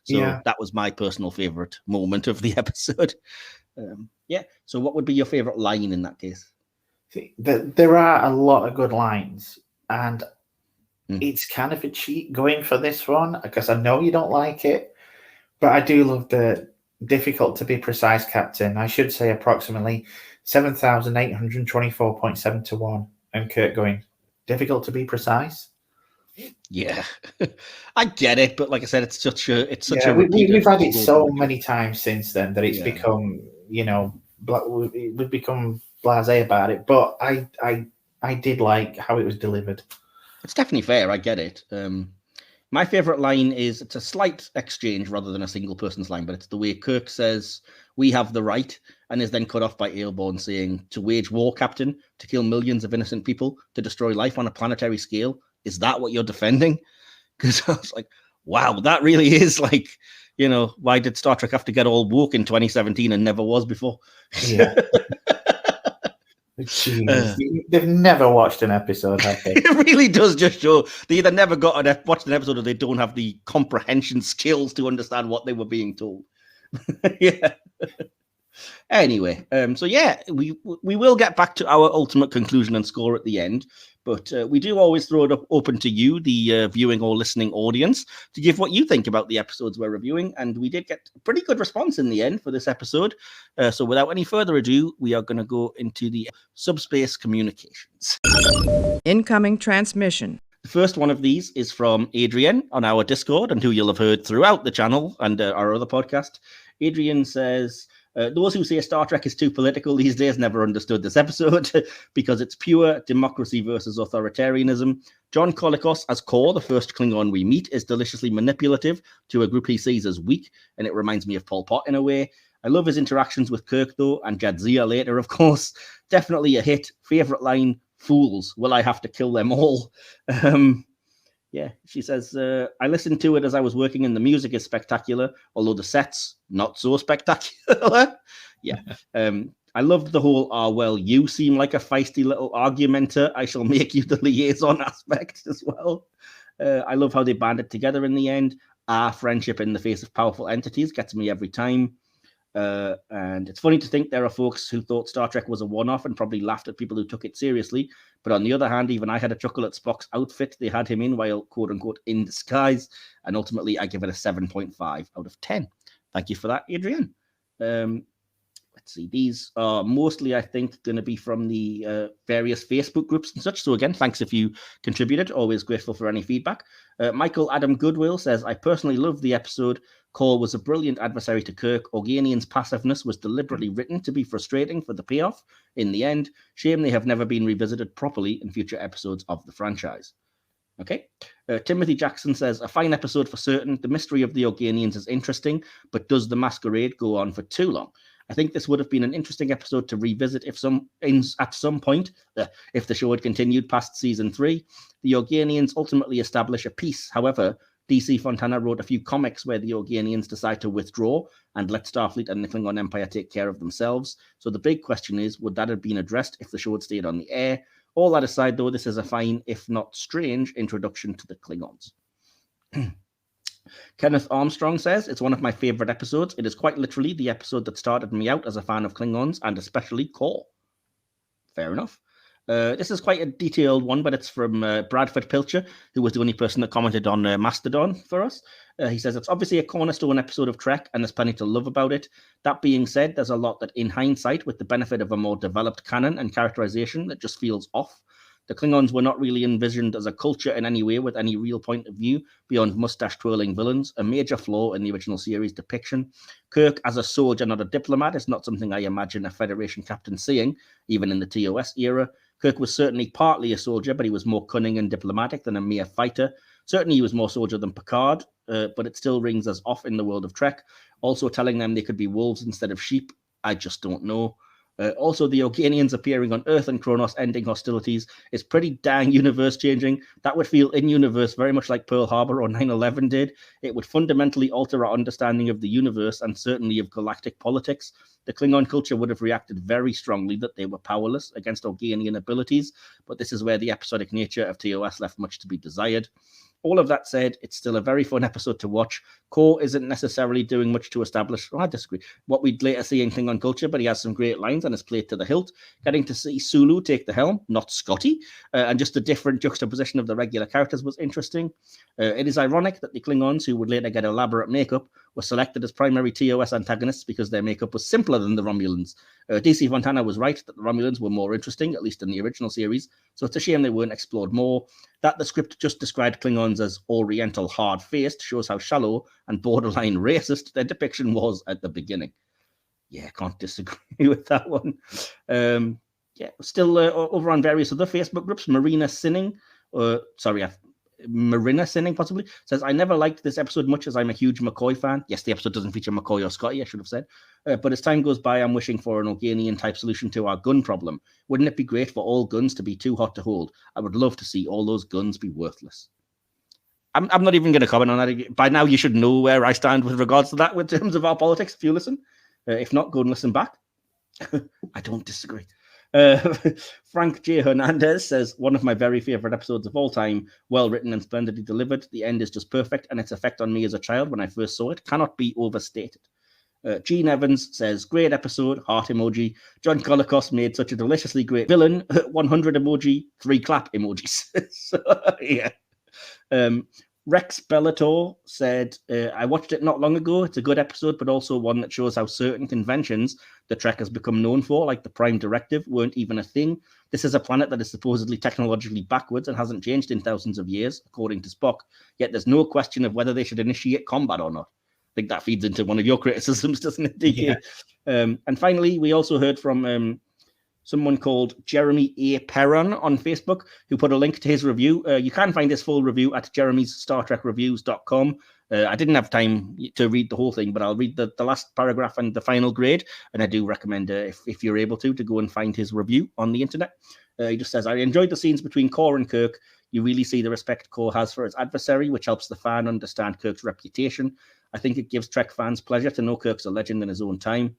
So that was my personal favorite moment of the episode. So what would be your favorite line in that case? There are a lot of good lines, and it's kind of a cheat going for this one because I know you don't like it, but I do love the difficult to be precise, Captain. I should say approximately 7,824.7 to 1, and Kirk going, difficult to be precise. Yeah, I get it, but like I said, it's such a we've had it so many times since then that it's become, we've become blasé about it. But I did like how it was delivered. It's definitely fair. I get it. My favorite line is, it's a slight exchange rather than a single person's line, but it's the way Kirk says, "We have the right," and is then cut off by Aelborn saying, "To wage war, Captain, to kill millions of innocent people, to destroy life on a planetary scale. Is that what you're defending?" Because I was like, wow, that really is like, why did Star Trek have to get all woke in 2017 and never was before? Yeah. They've never watched an episode, have they? It really does just show they either never watched an episode or they don't have the comprehension skills to understand what they were being told. Yeah. Anyway, so yeah, we will get back to our ultimate conclusion and score at the end, but we do always throw it open to you, the viewing or listening audience, to give what you think about the episodes we're reviewing, and we did get a pretty good response in the end for this episode. So without any further ado, we are going to go into the subspace communications. Incoming transmission. The first one of these is from Adrian on our Discord, and who you'll have heard throughout the channel and our other podcast. Adrian says, those who say Star Trek is too political these days never understood this episode because it's pure democracy versus authoritarianism. John Colicos as Kor, the first Klingon we meet, is deliciously manipulative to a group he sees as weak, and it reminds me of Pol Pot in a way. I love his interactions with Kirk, though, and Jadzia later, of course. Definitely a hit. Favorite line, "Fools, will I have to kill them all?" Yeah, she says, I listened to it as I was working, and the music is spectacular, although the set's not so spectacular. Yeah. I loved the whole, well, you seem like a feisty little argumenter. I shall make you the liaison aspect as well. I love how they banded together in the end. Our friendship in the face of powerful entities gets me every time. And it's funny to think there are folks who thought Star Trek was a one-off and probably laughed at people who took it seriously. But on the other hand, even I had a chuckle at Spock's outfit they had him in while quote-unquote in disguise. And ultimately, I give it a 7.5 out of 10. Thank you for that, Adrian. Let's see. These are mostly, I think, going to be from the various Facebook groups and such. So again, thanks if you contributed. Always grateful for any feedback. Michael Adam Goodwill says, I personally love the episode. Kor was a brilliant adversary to Kirk. Organian's passiveness was deliberately written to be frustrating for the payoff in the end. Shame they have never been revisited properly in future episodes of the franchise. Okay. Timothy Jackson says, a fine episode for certain. The mystery of the Organians is interesting, but does the masquerade go on for too long? I think this would have been an interesting episode to revisit at some point, if the show had continued past season 3. The Organians ultimately establish a peace. However, DC Fontana wrote a few comics where the Organians decide to withdraw and let Starfleet and the Klingon Empire take care of themselves. So the big question is, would that have been addressed if the show had stayed on the air? All that aside, though, this is a fine, if not strange, introduction to the Klingons. Kenneth Armstrong says, it's one of my favorite episodes. It is quite literally the episode that started me out as a fan of Klingons, and especially Core. Fair enough. This is quite a detailed one, but it's from Bradford Pilcher, who was the only person that commented on Mastodon for us. He says, it's obviously a cornerstone episode of Trek, and there's plenty to love about it. That being said, there's a lot that, in hindsight, with the benefit of a more developed canon and characterization, that just feels off. The Klingons were not really envisioned as a culture in any way with any real point of view beyond mustache-twirling villains, a major flaw in the original series depiction. Kirk as a soldier, not a diplomat, is not something I imagine a Federation captain seeing, even in the TOS era. Kirk was certainly partly a soldier, but he was more cunning and diplomatic than a mere fighter. Certainly he was more soldier than Picard, but it still rings us off in the world of Trek. Also telling them they could be wolves instead of sheep, I just don't know. Also, the Organians appearing on Earth and Kronos ending hostilities is pretty dang universe-changing. That would feel in-universe very much like Pearl Harbor or 9/11 did. It would fundamentally alter our understanding of the universe and certainly of galactic politics. The Klingon culture would have reacted very strongly that they were powerless against Organian abilities, but this is where the episodic nature of TOS left much to be desired. All of that said, it's still a very fun episode to watch. Core isn't necessarily doing much to establish, I disagree, what we'd later see in Klingon culture, but he has some great lines and is played to the hilt. Getting to see Sulu take the helm, not Scotty, and just a different juxtaposition of the regular characters was interesting. It is ironic that the Klingons, who would later get elaborate makeup, were selected as primary TOS antagonists because their makeup was simpler than the Romulans. DC Fontana was right that the Romulans were more interesting, at least in the original series, so it's a shame they weren't explored more. That the script just described Klingons as Oriental hard-faced shows how shallow and borderline racist their depiction was at the beginning. Yeah, can't disagree with that one. Still over on various other Facebook groups, Marina Sinning possibly, says, I never liked this episode much as I'm a huge McCoy fan. Yes, the episode doesn't feature McCoy or Scotty, I should have said. But as time goes by, I'm wishing for an Organian-type solution to our gun problem. Wouldn't it be great for all guns to be too hot to hold? I would love to see all those guns be worthless. I'm not even going to comment on that. By now, you should know where I stand with regards to that in terms of our politics, if you listen. If not, go and listen back. I don't disagree. Frank J. Hernandez says, one of my very favorite episodes of all time, well written and splendidly delivered. The end is just perfect, and its effect on me as a child when I first saw it cannot be overstated. Gene Evans says, great episode, heart emoji. John Colicos made such a deliciously great villain, 100 emoji, 3 clap emojis. So, yeah. Rex Bellator said, I watched it not long ago. It's a good episode, but also one that shows how certain conventions the Trek has become known for, like the Prime Directive, weren't even a thing. This is a planet that is supposedly technologically backwards and hasn't changed in thousands of years, according to Spock, yet there's no question of whether they should initiate combat or not. I think that feeds into one of your criticisms, doesn't it, DK? Yeah. And finally, we also heard from someone called Jeremy A. Perron on Facebook, who put a link to his review. You can find his full review at Jeremy's StarTrekReviews.com. I didn't have time to read the whole thing, but I'll read the last paragraph and the final grade. And I do recommend, if you're able to go and find his review on the internet. He just says, I enjoyed the scenes between Core and Kirk. You really see the respect Core has for his adversary, which helps the fan understand Kirk's reputation. I think it gives Trek fans pleasure to know Kirk's a legend in his own time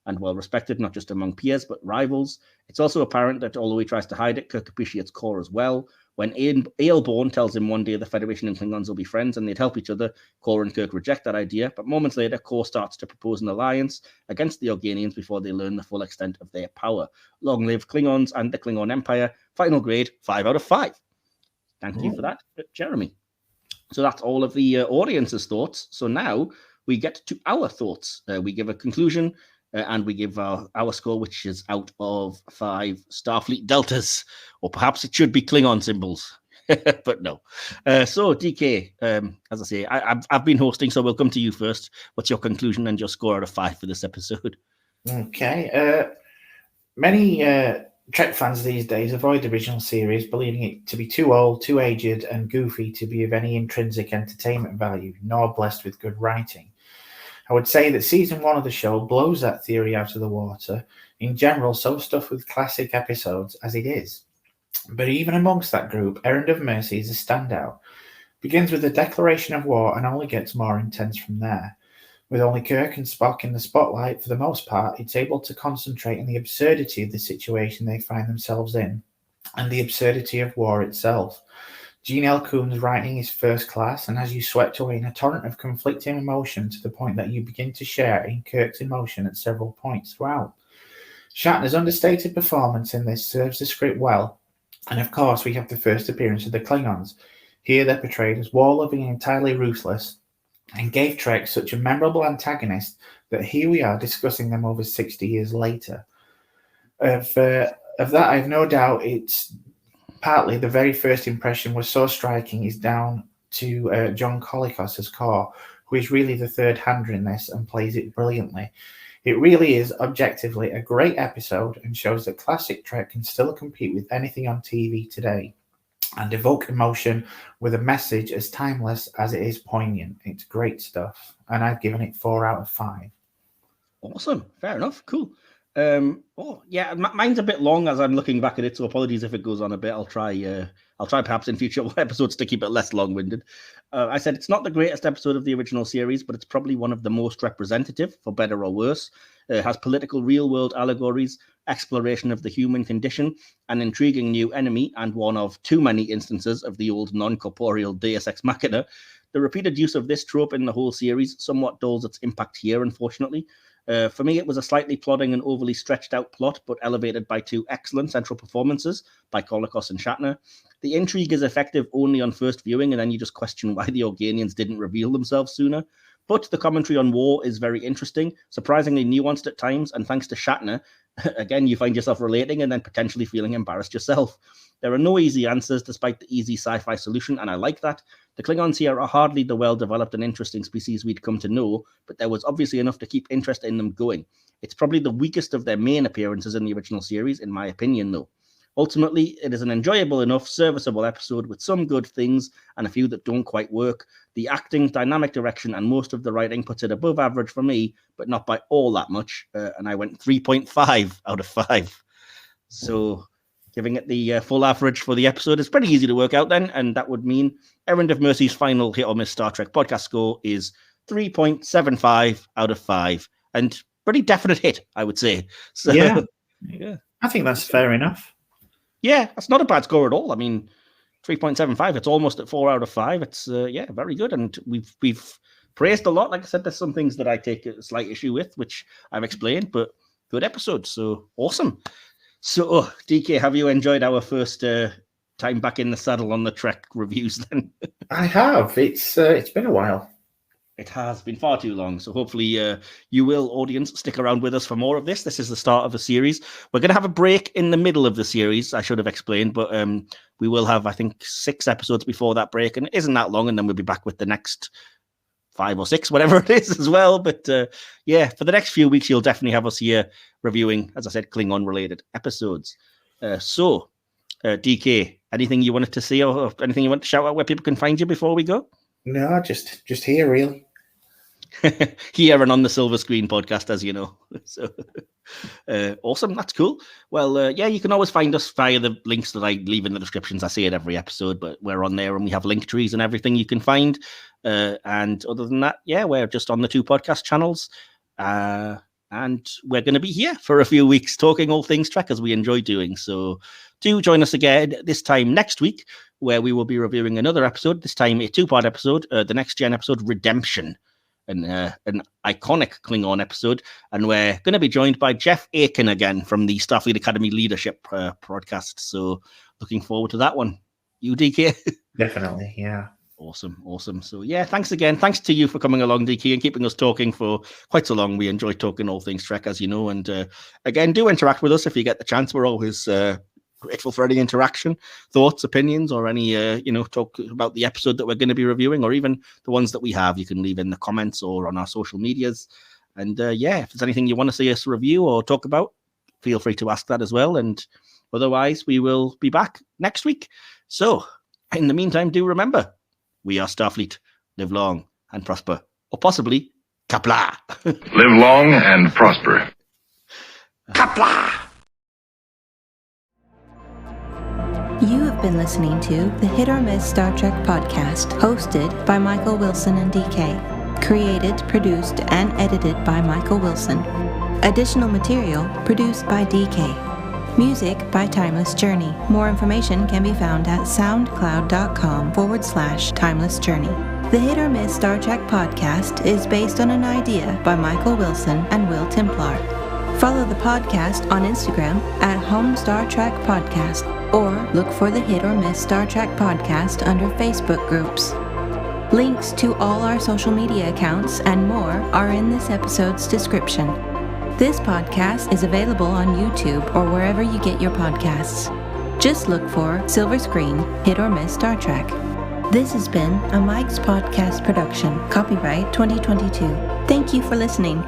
and well respected, not just among peers, but rivals. It's also apparent that although he tries to hide it, Kirk appreciates Core as well. When Aelborn tells him one day the Federation and Klingons will be friends and they'd help each other, Core and Kirk reject that idea, but moments later, Core starts to propose an alliance against the Organians before they learn the full extent of their power. Long live Klingons and the Klingon Empire. Final grade, 5 out of 5. Thank you for that, Jeremy. So that's all of the audience's thoughts. So now we get to our thoughts. We give a conclusion, and we give our score, which is out of 5 Starfleet deltas, or perhaps it should be Klingon symbols, but no. So DK, as I say, I've been hosting, so we'll come to you first. What's your conclusion and your score out of 5 for this episode? Okay. Many Trek fans these days avoid the original series, believing it to be too old, too aged, and goofy to be of any intrinsic entertainment value, nor blessed with good writing. I would say that season 1 of the show blows that theory out of the water. In general, so stuffed with classic episodes as it is. But even amongst that group, Errand of Mercy is a standout. Begins with a declaration of war and only gets more intense from there. With only Kirk and Spock in the spotlight for the most part, it's able to concentrate on the absurdity of the situation they find themselves in and the absurdity of war itself. Gene L. Coon's writing is first class and has you swept away in a torrent of conflicting emotion to the point that you begin to share in Kirk's emotion at several points throughout. Shatner's understated performance in this serves the script well, and of course we have the first appearance of the Klingons. Here they're portrayed as war-loving and entirely ruthless, and gave Trek such a memorable antagonist that here we are discussing them over 60 years later. Of that I have no doubt it's partly the very first impression was so striking is down to John Colicos as Core, who is really the third hander in this and plays it brilliantly. It really is objectively a great episode and shows that classic Trek can still compete with anything on TV today and evoke emotion with a message as timeless as it is poignant. It's great stuff, and I've given it 4 out of 5. Awesome. Fair enough. Cool. Mine's a bit long as I'm looking back at it, so apologies if it goes on a bit. I'll try perhaps in future episodes to keep it less long-winded. I said it's not the greatest episode of the original series, but it's probably one of the most representative, for better or worse. It has political real-world allegories, exploration of the human condition, an intriguing new enemy, and one of too many instances of the old non-corporeal Deus Ex Machina. The repeated use of this trope in the whole series somewhat dulls its impact here, unfortunately. For me, it was a slightly plodding and overly stretched out plot, but elevated by 2 excellent central performances by Colicos and Shatner. The intrigue is effective only on first viewing, and then you just question why the Organians didn't reveal themselves sooner. But the commentary on war is very interesting, surprisingly nuanced at times, and thanks to Shatner, again, you find yourself relating and then potentially feeling embarrassed yourself. There are no easy answers despite the easy sci-fi solution, and I like that. The Klingons here are hardly the well-developed and interesting species we'd come to know, but there was obviously enough to keep interest in them going. It's probably the weakest of their main appearances in the original series, in my opinion, though. Ultimately, it is an enjoyable enough, serviceable episode with some good things and a few that don't quite work. The acting, dynamic direction, and most of the writing puts it above average for me, but not by all that much, and I went 3.5 out of 5. So giving it the full average for the episode is pretty easy to work out then, and that would mean Errand of Mercy's final hit or miss Star Trek podcast score is 3.75 out of 5, and pretty definite hit, I would say. So, yeah, yeah, I think that's fair enough. Yeah, that's not a bad score at all. I mean, 3.75, it's almost at 4 out of 5. It's, very good. And we've praised a lot. Like I said, there's some things that I take a slight issue with, which I've explained, but good episode. So awesome. So, DK, have you enjoyed our first time back in the saddle on the Trek reviews then? I have. It's been a while. It has been far too long. So hopefully you will, audience, stick around with us for more of this. This is the start of a series. We're going to have a break in the middle of the series, I should have explained, but we will have, I think, 6 episodes before that break, and it isn't that long, and then we'll be back with the next 5 or 6, whatever it is as well. But for the next few weeks, you'll definitely have us here reviewing, as I said, Klingon-related episodes. So, DK, anything you wanted to say or anything you want to shout out where people can find you before we go? No, just here, really. Here and on the Silver Screen podcast, as you know. So awesome, that's cool. Well, you can always find us via the links that I leave in the descriptions. I say it every episode, but we're on there and we have link trees and everything you can find. And other than that, we're just on the 2 podcast channels. And we're going to be here for a few weeks talking all things Trek as we enjoy doing. So do join us again this time next week, where we will be reviewing another episode, this time a 2-part episode, the Next Gen episode, Redemption, an iconic Klingon episode. And we're going to be joined by Jeff Aiken again from the Starfleet Academy Leadership podcast. So looking forward to that one. You, DK? Definitely, yeah. Awesome. So thanks again. Thanks to you for coming along, DK, and keeping us talking for quite so long. We enjoy talking all things Trek, as you know. And again, do interact with us if you get the chance. We're always grateful for any interaction, thoughts, opinions, or any talk about the episode that we're going to be reviewing, or even the ones that we have. You can leave in the comments or on our social medias. And if there's anything you want to see us review or talk about, feel free to ask that as well. And otherwise, we will be back next week. So in the meantime, do remember, we are Starfleet. Live long and prosper, or possibly Qapla'. Live long and prosper. Qapla'. You have been listening to the Hit or Miss Star Trek podcast, hosted by Michael Wilson and D.K. Created, produced, and edited by Michael Wilson. Additional material produced by D.K. Music by Timeless Journey. More information can be found at soundcloud.com/Timeless Journey. The Hit or Miss Star Trek podcast is based on an idea by Michael Wilson and Will Templar. Follow the podcast on Instagram at HoM Star Trek Podcast, or look for the Hit or Miss Star Trek podcast under Facebook groups. Links to all our social media accounts and more are in this episode's description. This podcast is available on YouTube or wherever you get your podcasts. Just look for Silver Screen Hit or Miss Star Trek. This has been a Mike's Podcast production, copyright 2022. Thank you for listening.